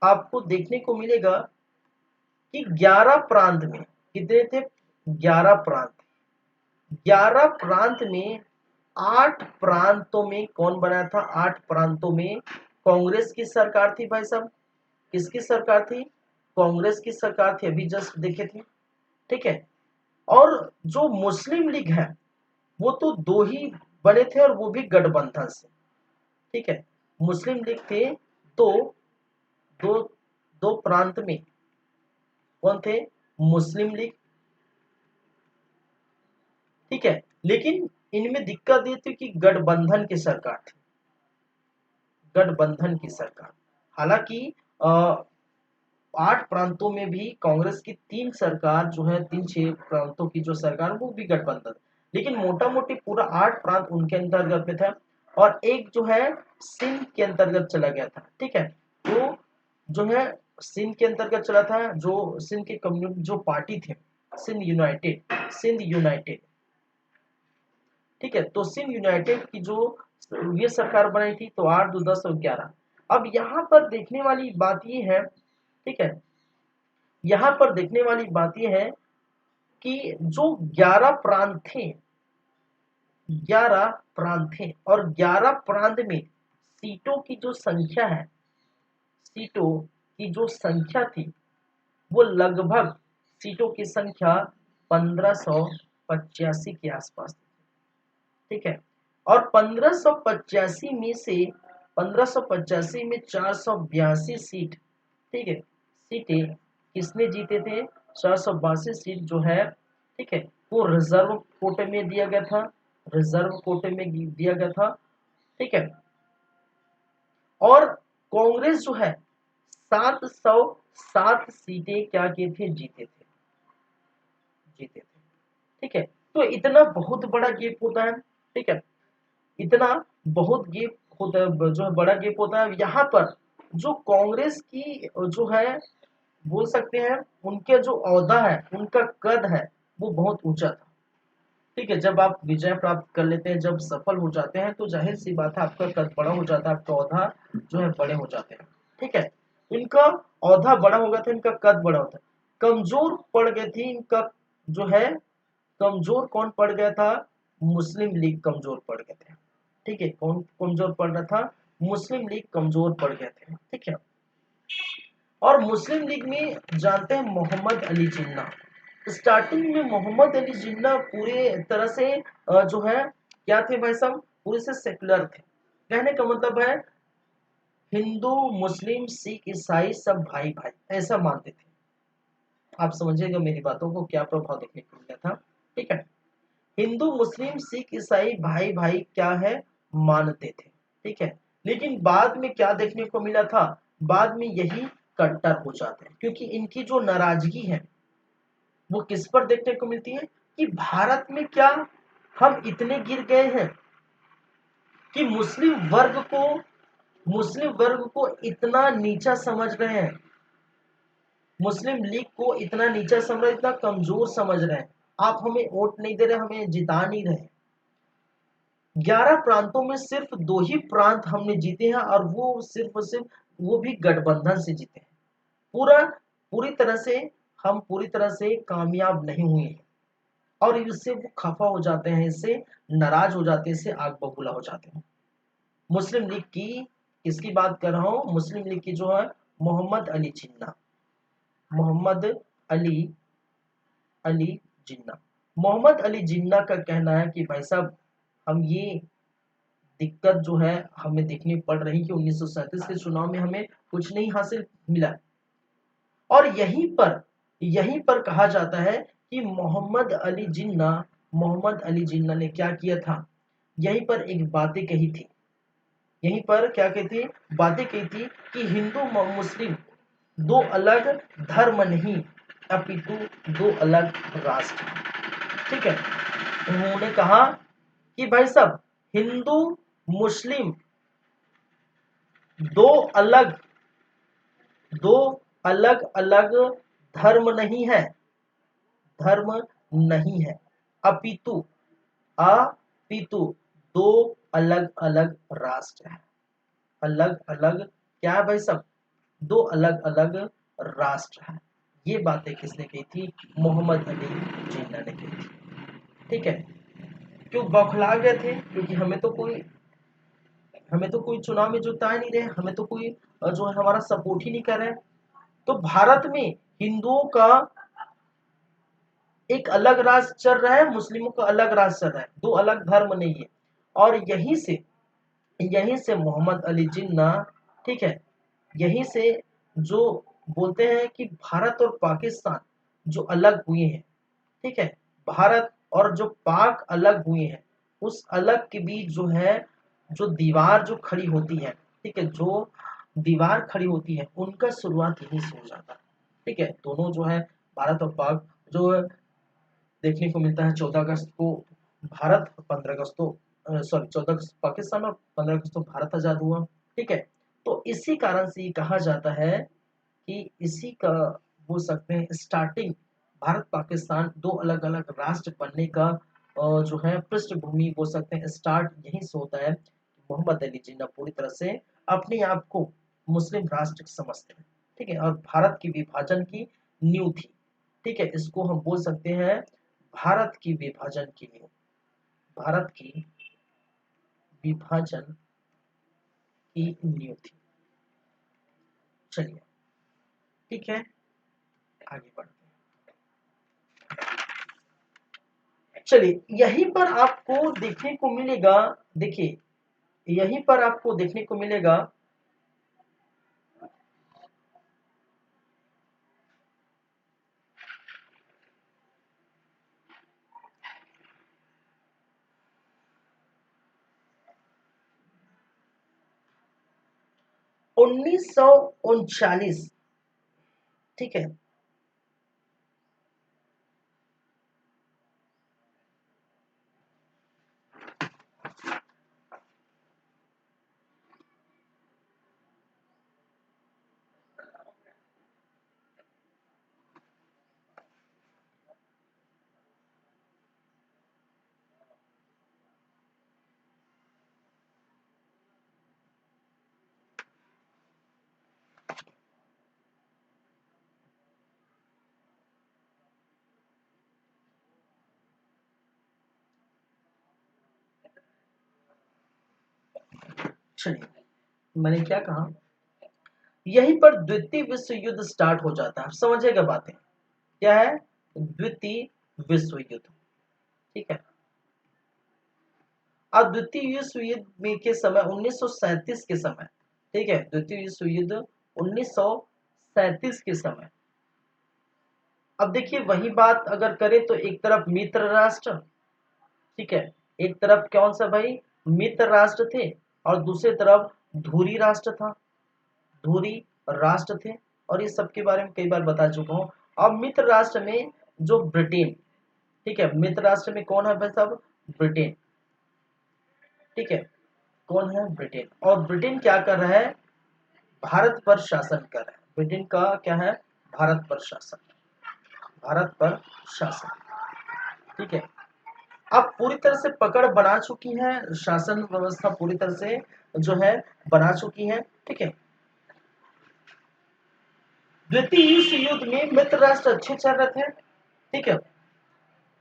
आपको देखने को मिलेगा कि 11 प्रांत में कितने थे? 11 प्रांत, 11 प्रांत में 8 प्रांतों में कौन बना था? 8 प्रांतों में कांग्रेस की सरकार थी भाई साहब। किसकी सरकार थी? कांग्रेस की सरकार थी, अभी जस्ट देखे थे, ठीक है। और जो मुस्लिम लीग है वो तो 2 ही बने थे, और वो भी गठबंधन से, ठीक है। मुस्लिम लीग थे तो दो, दो प्रांत में कौन थे? मुस्लिम लीग, ठीक है। लेकिन इनमें दिक्कत ये थी कि गठबंधन की सरकार थी, गठबंधन की सरकार। हालांकि 8 प्रांतों में भी कांग्रेस की 3 सरकार जो है, 3-6 प्रांतों की जो सरकार वो भी गठबंधन, लेकिन मोटा मोटी पूरा 8 प्रांत उनके अंतर्गत में था, और एक जो है सिंध के अंतर्गत चला गया था, ठीक है। तो जो है सिंध के अंतर्गत चला था, जो सिंध के कम्युनिस्ट जो पार्टी थे, सिंध यूनाइटेड, सिंध यूनाइटेड, ठीक है। तो सिंध यूनाइटेड की जो ये सरकार बनाई थी, तो 8 2 10 और 11। अब यहाँ पर देखने वाली बात ये है, ठीक है, यहाँ पर देखने वाली बात ये है कि जो 11 प्रांत थे, 11 प्रांत थे, और 11 प्रांत में सीटों की जो संख्या है, सीटों की जो संख्या थी, वो लगभग सीटों की संख्या 1585 के आसपास थी, ठीक है। और 1585 में से 1585 में 482 सीट, ठीक है, सीटें किसने जीते थे? 482 सीट जो है, ठीक है, वो रिजर्व कोटे में दिया गया था, रिजर्व कोटे में दिया गया था, ठीक है। और कांग्रेस जो है 707 सीटें क्या किए थे? जीते थे, जीते थे, ठीक है। तो इतना बहुत बड़ा गैप होता है, ठीक है, इतना बहुत गैप होता है, जो है बड़ा गैप होता है। यहाँ पर जो कांग्रेस की जो है, बोल सकते हैं उनके जो औहदा है, उनका कद है, वो बहुत ऊंचा था, ठीक है। जब आप विजय प्राप्त कर लेते हैं, जब सफल हो जाते हैं, तो जाहिर सी बात है आपका कद बड़ा हो जाता है, आपका औहदा जो है बड़े हो जाते हैं, ठीक है। इनका औहदा बड़ा हो गया था, इनका कद बड़ा होता है। कमजोर पड़ गई थी इनका जो है, कमजोर कौन पड़ गया था? मुस्लिम लीग कमजोर पड़ गए थे, ठीक है। कौन कमजोर पड़ रहा था? मुस्लिम लीग कमजोर पड़ गए थे, ठीक है। और मुस्लिम लीग में जानते हैं मोहम्मद अली जिन्ना, स्टार्टिंग में मोहम्मद अली जिन्ना पूरे तरह से जो है क्या थे भाई साहब? पूरे से सेकुलर थे। कहने का मतलब है हिंदू मुस्लिम सिख ईसाई सब भाई भाई ऐसा मानते थे। आप समझिएगा मेरी बातों को, क्या प्रभाव देखने को मिला था, ठीक है। हिंदू मुस्लिम सिख ईसाई भाई भाई क्या है? मानते थे, ठीक है। लेकिन बाद में क्या देखने को मिला था? बाद में यही कट्टर हो जाते हैं, क्योंकि इनकी जो नाराजगी है वो किस पर देखने को मिलती है कि भारत में क्या हम इतने गिर गए हैं कि मुस्लिम वर्ग को इतना नीचा समझ रहे हैं, मुस्लिम लीग को इतना नीचा समझ रहे, इतना कमजोर समझ रहे हैं। आप हमें वोट नहीं दे रहे, हमें जिता नहीं रहे। 11 प्रांतों में सिर्फ 2 ही प्रांत हमने जीते हैं, और वो सिर्फ और सिर्फ वो भी गठबंधन से जीते हैं। पूरा पूरी तरह से हम पूरी तरह से कामयाब नहीं हुए हैं, और इससे वो खफा हो जाते हैं, इससे नाराज हो जाते हैं, इससे आग बबूला हो जाते हैं। मुस्लिम लीग की किसकी बात कर रहा हूं? मुस्लिम लीग की जो है मोहम्मद अली जिन्ना, मोहम्मद अली अली जिन्ना। मोहम्मद अली जिन्ना का कहना है कि भाई साहब हम ये दिक्कत जो है हमें देखनी पड़ रही कि 1937 के चुनाव में हमें कुछ नहीं हासिल मिला। और यहीं पर कहा जाता है कि मोहम्मद अली जिन्ना ने क्या किया था? यहीं पर एक बातें कही थी, यहीं पर क्या कही थी? बातें कही थी कि हिंदू मुस्लिम 2 अलग धर्म नहीं, अपितु 2 अलग राष्ट्र, ठीक है। उन्होंने कहा कि भाई साहब हिंदू मुस्लिम दो अलग दो अलग अलग धर्म नहीं है, धर्म नहीं है, अपितु अपितु 2 अलग अलग राष्ट्र है। अलग अलग क्या है भाई साहब? 2 अलग अलग राष्ट्र है। ये बातें किसने कही थी? मोहम्मद अली जिन्ना ने कही थी, ठीक है। क्यों बौखला गए थे? क्योंकि हमें तो कोई चुनाव में जुता नहीं रहे, हमें तो कोई जो है हमारा सपोर्ट ही नहीं कर रहे। तो भारत में हिंदुओं का एक अलग राज चल रहा है, मुस्लिमों का अलग राज चल रहा है, 2 अलग धर्म नहीं है। और यहीं से मोहम्मद अली जिन्ना, ठीक है, यहीं से जो बोलते हैं कि भारत और पाकिस्तान जो अलग हुए हैं, ठीक है, भारत और जो पाक अलग हुए हैं, उस अलग के बीच जो है जो दीवार जो खड़ी होती है, ठीक है, जो दीवार खड़ी होती है उनका शुरुआत यहीं से हो जाता है, ठीक है। दोनों जो है भारत और पाक जो देखने को मिलता है 14 अगस्त को भारत, 15 अगस्त को सॉरी 14 अगस्त पाकिस्तान, और 15 अगस्त को भारत आजाद हुआ, ठीक है। तो इसी कारण से ये कहा जाता है कि इसी का बोल सकते हैं स्टार्टिंग भारत पाकिस्तान दो अलग अलग राष्ट्र बनने का जो है पृष्ठभूमि बोल सकते हैं, स्टार्ट यहीं से होता है। मोहम्मद अली जिन्ना पूरी तरह से अपने आप को मुस्लिम राष्ट्र समझते हैं, ठीक है, और भारत की विभाजन की नींव थी, ठीक है, इसको हम बोल सकते हैं भारत की विभाजन की नींव, भारत की विभाजन की नींव थी। चलिए, ठीक है, आगे बढ़ते हैं। चलिए, यहीं पर आपको देखने को मिलेगा, देखिए यहीं पर आपको देखने को मिलेगा 1939, ठीक है, 1939, मैंने क्या कहा, यहीं पर द्वितीय विश्व युद्ध स्टार्ट हो जाता है। समझिएगा बातें, क्या है द्वितीय विश्व युद्ध, ठीक है। अब द्वितीय विश्व युद्ध में के समय 1937 के समय, ठीक है, द्वितीय विश्व युद्ध 1937 के समय, अब देखिए वही बात अगर करें तो एक तरफ मित्र राष्ट्र, ठीक है, एक तरफ कौन सा भाई मित्र राष्ट्र थे, और दूसरी तरफ धुरी राष्ट्र था, धुरी राष्ट्र थे, और इस सब के बारे में कई बार बता चुका हूं। अब मित्र राष्ट्र में जो ब्रिटेन, ठीक है, मित्र राष्ट्र में कौन है भाई साहब, ब्रिटेन, ठीक है, कौन है ब्रिटेन, और ब्रिटेन क्या कर रहा है, भारत पर शासन कर रहा है, ब्रिटेन का क्या है, भारत पर शासन, भारत पर शासन, ठीक है। अब पूरी तरह से पकड़ बना चुकी है, शासन व्यवस्था पूरी तरह से जो है बना चुकी है, ठीक है। द्वितीय विश्व युद्ध में मित्र राष्ट्र अच्छे चल रहे थे, ठीक है।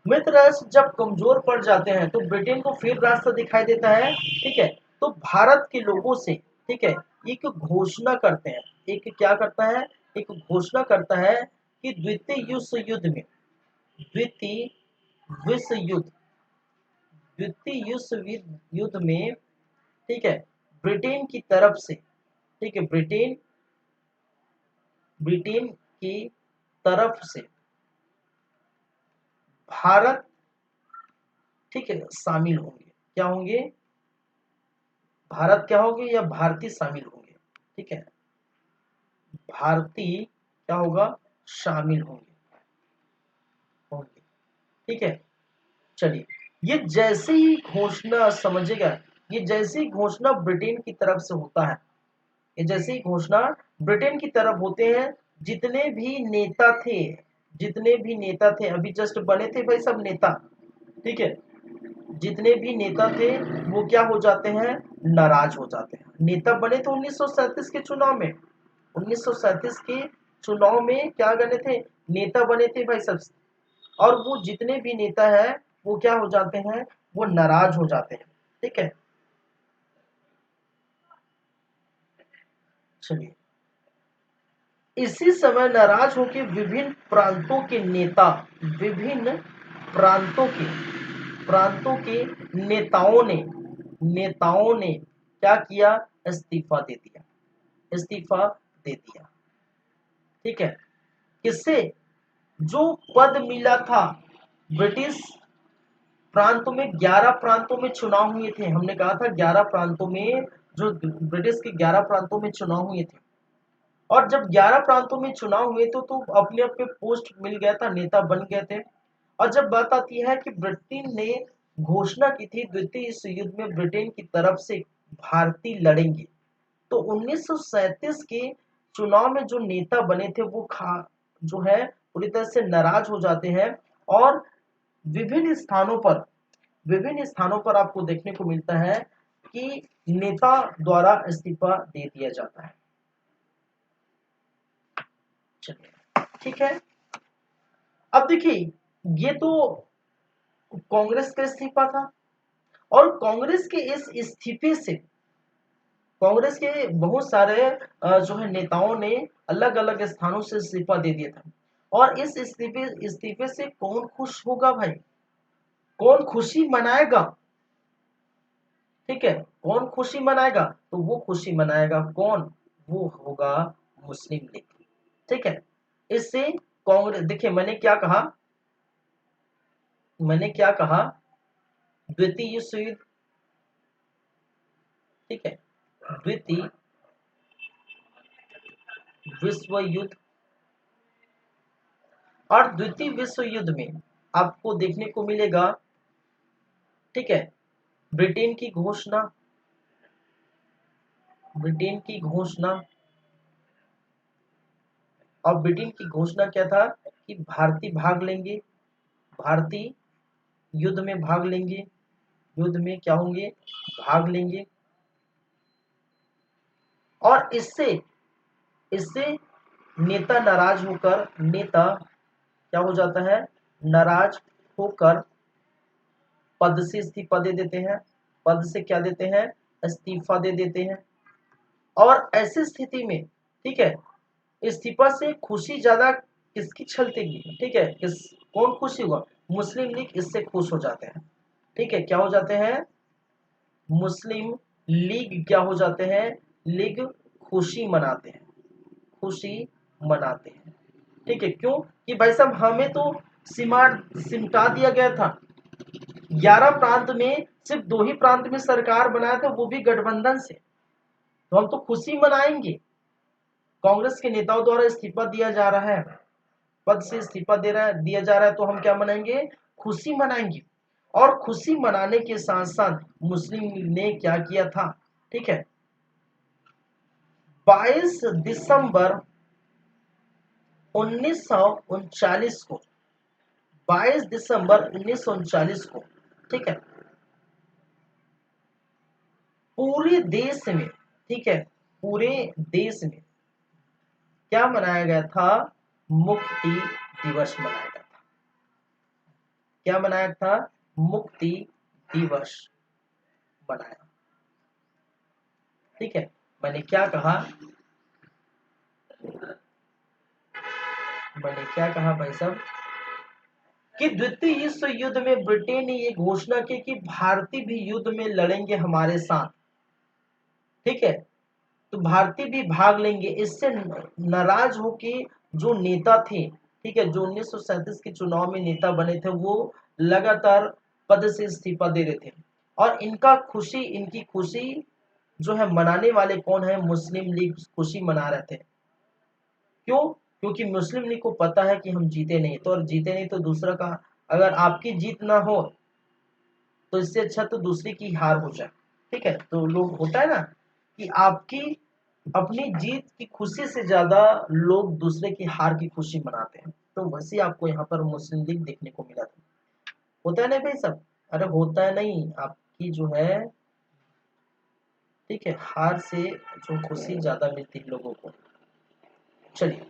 मित्र राष्ट्र जब कमजोर पड़ जाते हैं तो ब्रिटेन को फिर रास्ता दिखाई देता है, ठीक है। तो भारत के लोगों से, ठीक है, एक घोषणा करते हैं, एक क्या करता है, एक घोषणा करता है कि द्वितीय विश्व युद्ध में, द्वितीय विश्व युद्ध, द्वितीय विश्व युद्ध में, ठीक है, ब्रिटेन की तरफ से, ठीक है, ब्रिटेन, ब्रिटेन की तरफ से भारत, ठीक है, शामिल होंगे, क्या होंगे, भारत क्या होंगे या भारतीय शामिल होंगे, ठीक है, भारतीय क्या होगा, शामिल होंगे, होंगे, ठीक है। चलिए, ये जैसे ही घोषणा समझेगा, ये जैसे ही घोषणा ब्रिटेन की तरफ से होता है, ये जैसे ही घोषणा ब्रिटेन की तरफ होते हैं, जितने भी नेता थे, जितने भी नेता थे, अभी जस्ट बने थे भाई सब नेता, ठीक है, जितने भी नेता थे वो क्या हो जाते हैं, नाराज हो जाते हैं। नेता बने थे 1937 के चुनाव में, 1937 के चुनाव में क्या बने थे, नेता बने थे भाई सब, और वो जितने भी नेता है वो क्या हो जाते हैं, वो नाराज हो जाते हैं, ठीक है। चलिए, इसी समय नाराज होकर विभिन्न प्रांतों के नेता, विभिन्न प्रांतों के, प्रांतों के नेताओं ने, नेताओं ने क्या किया, इस्तीफा दे दिया, इस्तीफा दे दिया, ठीक है। किससे, जो पद मिला था ब्रिटिश प्रांतों में, 11 प्रांतों में चुनाव हुए थे, हमने कहा था 11 प्रांतों में, जो ब्रिटिश के 11 प्रांतों में चुनाव हुए थे, और जब 11 प्रांतों में चुनाव हुए थे तो अपने अपने पोस्ट मिल गया था, नेता बन गए थे। और जब बात आती है कि ब्रिटेन ने घोषणा की थी द्वितीय विश्व युद्ध में ब्रिटेन की तरफ से भारतीय लड़ेंगे, तो 1937 के चुनाव में जो नेता बने थे वो जो है पूरी तरह से नाराज हो जाते हैं और विभिन्न स्थानों पर आपको देखने को मिलता है कि नेता द्वारा इस्तीफा दे दिया जाता है। चलिए ठीक है। अब देखिए ये तो कांग्रेस का इस्तीफा था और कांग्रेस के इस इस्तीफे से कांग्रेस के बहुत सारे जो है नेताओं ने अलग अलग स्थानों से इस्तीफा दे दिया था। और इस इस्तीफे से कौन खुश होगा भाई, कौन खुशी मनाएगा? ठीक है, कौन खुशी मनाएगा? तो वो खुशी मनाएगा कौन? वो होगा मुस्लिम लीग। ठीक है, इससे कांग्रेस, देखिए मैंने क्या कहा द्वितीय विश्व युद्ध, ठीक है, द्वितीय विश्व युद्ध, और द्वितीय विश्व युद्ध में आपको देखने को मिलेगा, ठीक है, ब्रिटेन की घोषणा, ब्रिटेन की घोषणा। और ब्रिटेन की घोषणा क्या था कि भारतीय भाग लेंगे, भारतीय युद्ध में भाग लेंगे, युद्ध में क्या होंगे, भाग लेंगे। और इससे इससे नेता नाराज होकर, नेता क्या हो जाता है, नाराज होकर पद से इस्तीफा दे देते हैं, पद से क्या देते हैं, इस्तीफा दे देते हैं। और ऐसी स्थिति में, ठीक है, इस्तीफा से खुशी ज्यादा किसकी छलटेगी, ठीक है, कौन खुशी हुआ, मुस्लिम लीग इससे खुश हो जाते हैं। ठीक है, क्या हो जाते हैं, मुस्लिम लीग क्या हो जाते हैं, लीग खुशी मनाते हैं, खुशी मनाते हैं। ठीक है, क्यों कि भाई साहब हमें तो सिमटा दिया गया था, 11 प्रांत में सिर्फ 2 ही प्रांत में सरकार बनाया था, वो भी गठबंधन से, तो हम तो खुशी मनाएंगे। कांग्रेस के नेताओं द्वारा इस्तीफा दिया जा रहा है, पद से इस्तीफा दिया जा रहा है, तो हम क्या मनाएंगे, खुशी मनाएंगे। और खुशी मनाने के साथ साथ मुस्लिम लीग ने क्या किया था, ठीक है, 22 दिसंबर 1939 को, 22 दिसंबर 1939 को, ठीक है, पूरे देश में, ठीक है, पूरे देश में क्या मनाया गया था, मुक्ति दिवस मनाया गया था। क्या मनाया था, मुक्ति दिवस मनाया। ठीक है, मैंने क्या कहा, भाई साहब कि द्वितीय विश्व युद्ध में ब्रिटेन ने ये घोषणा की कि भारतीय भी युद्ध में लड़ेंगे हमारे साथ। ठीक है, तो भारतीय भी भाग लेंगे। इससे नाराज होके जो नेता थे, ठीक है, जो 1937 के चुनाव में नेता बने थे, वो लगातार पद से इस्तीफा दे रहे थे। और इनकी खुशी जो है मनाने वाले कौन है, मुस्लिम लीग खुशी मना रहे थे। क्यों? क्योंकि मुस्लिम लीग को पता है कि हम जीते नहीं, तो और जीते नहीं तो दूसरा का, अगर आपकी जीत ना हो तो इससे अच्छा तो दूसरे की हार हो जाए। ठीक है, तो लोग होता है ना कि आपकी अपनी जीत की खुशी से ज्यादा लोग दूसरे की हार की खुशी मनाते हैं। तो वैसे आपको यहाँ पर मुस्लिम लीग देखने को मिला था। होता है ना भाई सब, अरे होता है नहीं, आपकी जो है, ठीक है, हार से जो खुशी ज्यादा मिलती है लोगों को। चलिए,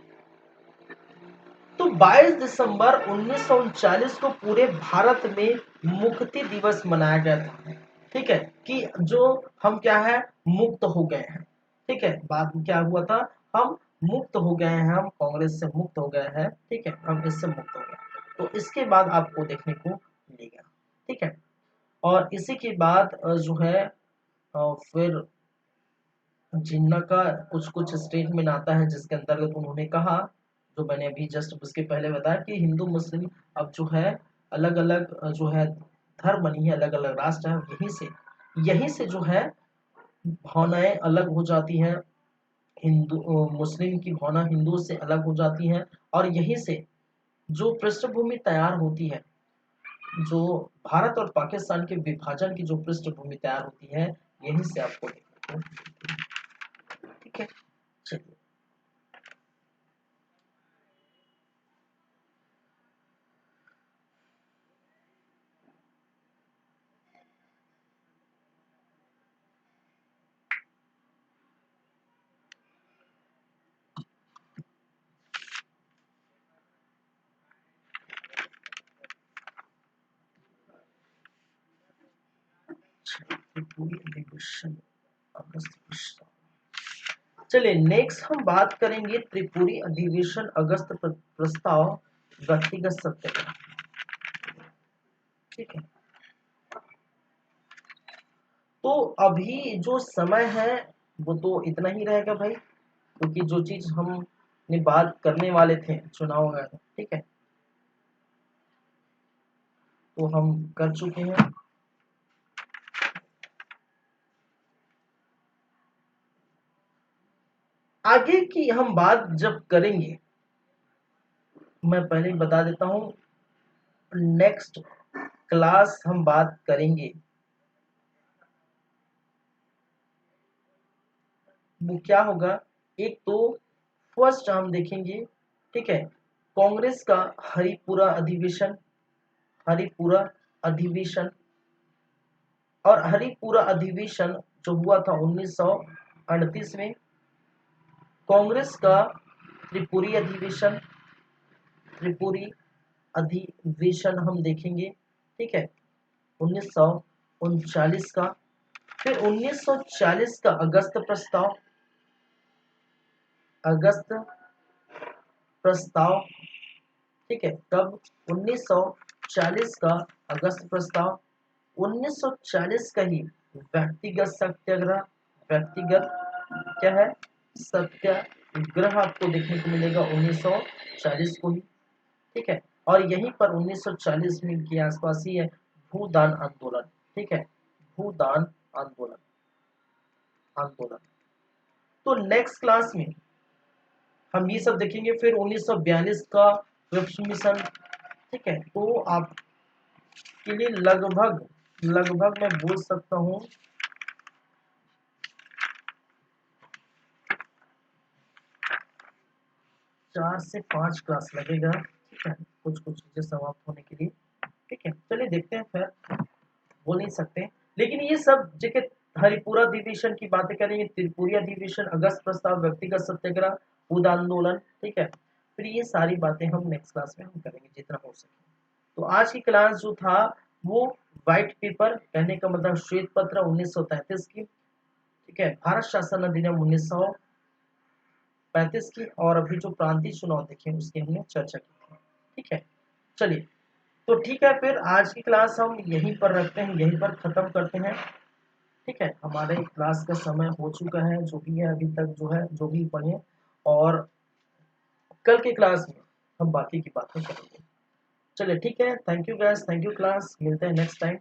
तो 22 दिसंबर 1939 को पूरे भारत में मुक्ति दिवस मनाया गया था। ठीक है, कि जो हम क्या है, मुक्त हो गए हैं। ठीक है, बाद में क्या हुआ था, हम मुक्त हो गए हैं, हम कांग्रेस से मुक्त हो गए हैं। ठीक है, हम इससे मुक्त हो गए, तो इसके बाद आपको देखने को मिलेगा। ठीक है, और इसी के बाद जो है फिर जिन्ना का कुछ कुछ स्टेटमेंट आता है, जिसके अंतर्गत उन्होंने कहा, जो मैंने अभी जस्ट उसके पहले बताया कि हिंदू मुस्लिम अब जो है अलग अलग जो है धर्म नहीं है, अलग अलग राष्ट्र है। यहीं से जो है भावनाएं अलग हो जाती हैं, मुस्लिम की भावना हिंदू से अलग हो जाती है। और यहीं से जो पृष्ठभूमि तैयार होती है, जो भारत और पाकिस्तान के विभाजन की जो पृष्ठभूमि तैयार होती है, यहीं से आपको देखने को। ठीक है, चलिए, त्रिपुरी अधिवेशन अगस्त प्रस्ताव। चलिए नेक्स्ट हम बात करेंगे त्रिपुरी अधिवेशन अगस्त प्रस्ताव व्यक्तिगत सत्याग्रह। ठीक है, तो अभी जो समय है वो तो इतना ही रहेगा भाई, क्योंकि जो चीज हमने बात करने वाले थे चुनाव में, ठीक है, तो हम कर चुके हैं। आगे की हम बात जब करेंगे, मैं पहले ही बता देता हूं, नेक्स्ट क्लास हम बात करेंगे वो क्या होगा। एक तो फर्स्ट हम देखेंगे, ठीक है, कांग्रेस का हरिपुरा अधिवेशन, हरिपुरा अधिवेशन, और हरिपुरा अधिवेशन जो हुआ था 1938 में। कांग्रेस का त्रिपुरी अधिवेशन, त्रिपुरी अधिवेशन हम देखेंगे, ठीक है, 1939 का। फिर 1940 का अगस्त प्रस्ताव, अगस्त प्रस्ताव, ठीक है, कब, 1940 का अगस्त प्रस्ताव। 1940 का ही व्यक्तिगत सत्याग्रह, व्यक्तिगत क्या है, सत्याग्रह आपको देखने को मिलेगा 1940 को ही, ठीक है। और यहीं पर 1940 में के आसपास ही है भूदान आंदोलन, ठीक है, भूदान आंदोलन, आंदोलन। तो नेक्स्ट क्लास में हम ये सब देखेंगे। फिर 1942 का क्रिप्स मिशन, ठीक है, तो आपके लिए लगभग लगभग मैं बोल सकता हूँ 4 से 5 क्लास लगेगा, ठीक है, कुछ कुछ चीजें समाप्त होने के लिए, ठीक है। चलिए देखते हैं, फिर बोल नहीं सकते, लेकिन ये सब जगह हरिपुरा अधिवेशन की बातें करेंगे, त्रिपुरी अधिवेशन, अगस्त प्रस्ताव, व्यक्तिगत सत्याग्रह, खुद आंदोलन, ठीक है। फिर ये सारी बातें हम नेक्स्ट क्लास में हम करेंगे जितना हो सके। तो आज की क्लास जो था वो व्हाइट पेपर, कहने का मतलब श्वेत पत्र 1933 की, ठीक है, भारत शासन अधिनियम 1935 की, और अभी जो प्रांतीय चुनाव देखे उसकी हमने चर्चा की थी, ठीक है। चलिए, तो ठीक है, फिर आज की क्लास हम यहीं पर रखते हैं, यहीं पर खत्म करते हैं, ठीक है। हमारे क्लास का समय हो चुका है, जो भी है अभी तक जो है, जो भी पढ़े, और कल के क्लास में हम बाकी की बातें करेंगे। चलिए ठीक है, thank you gas, thank you class, मिलते हैं नेक्स्ट टाइम।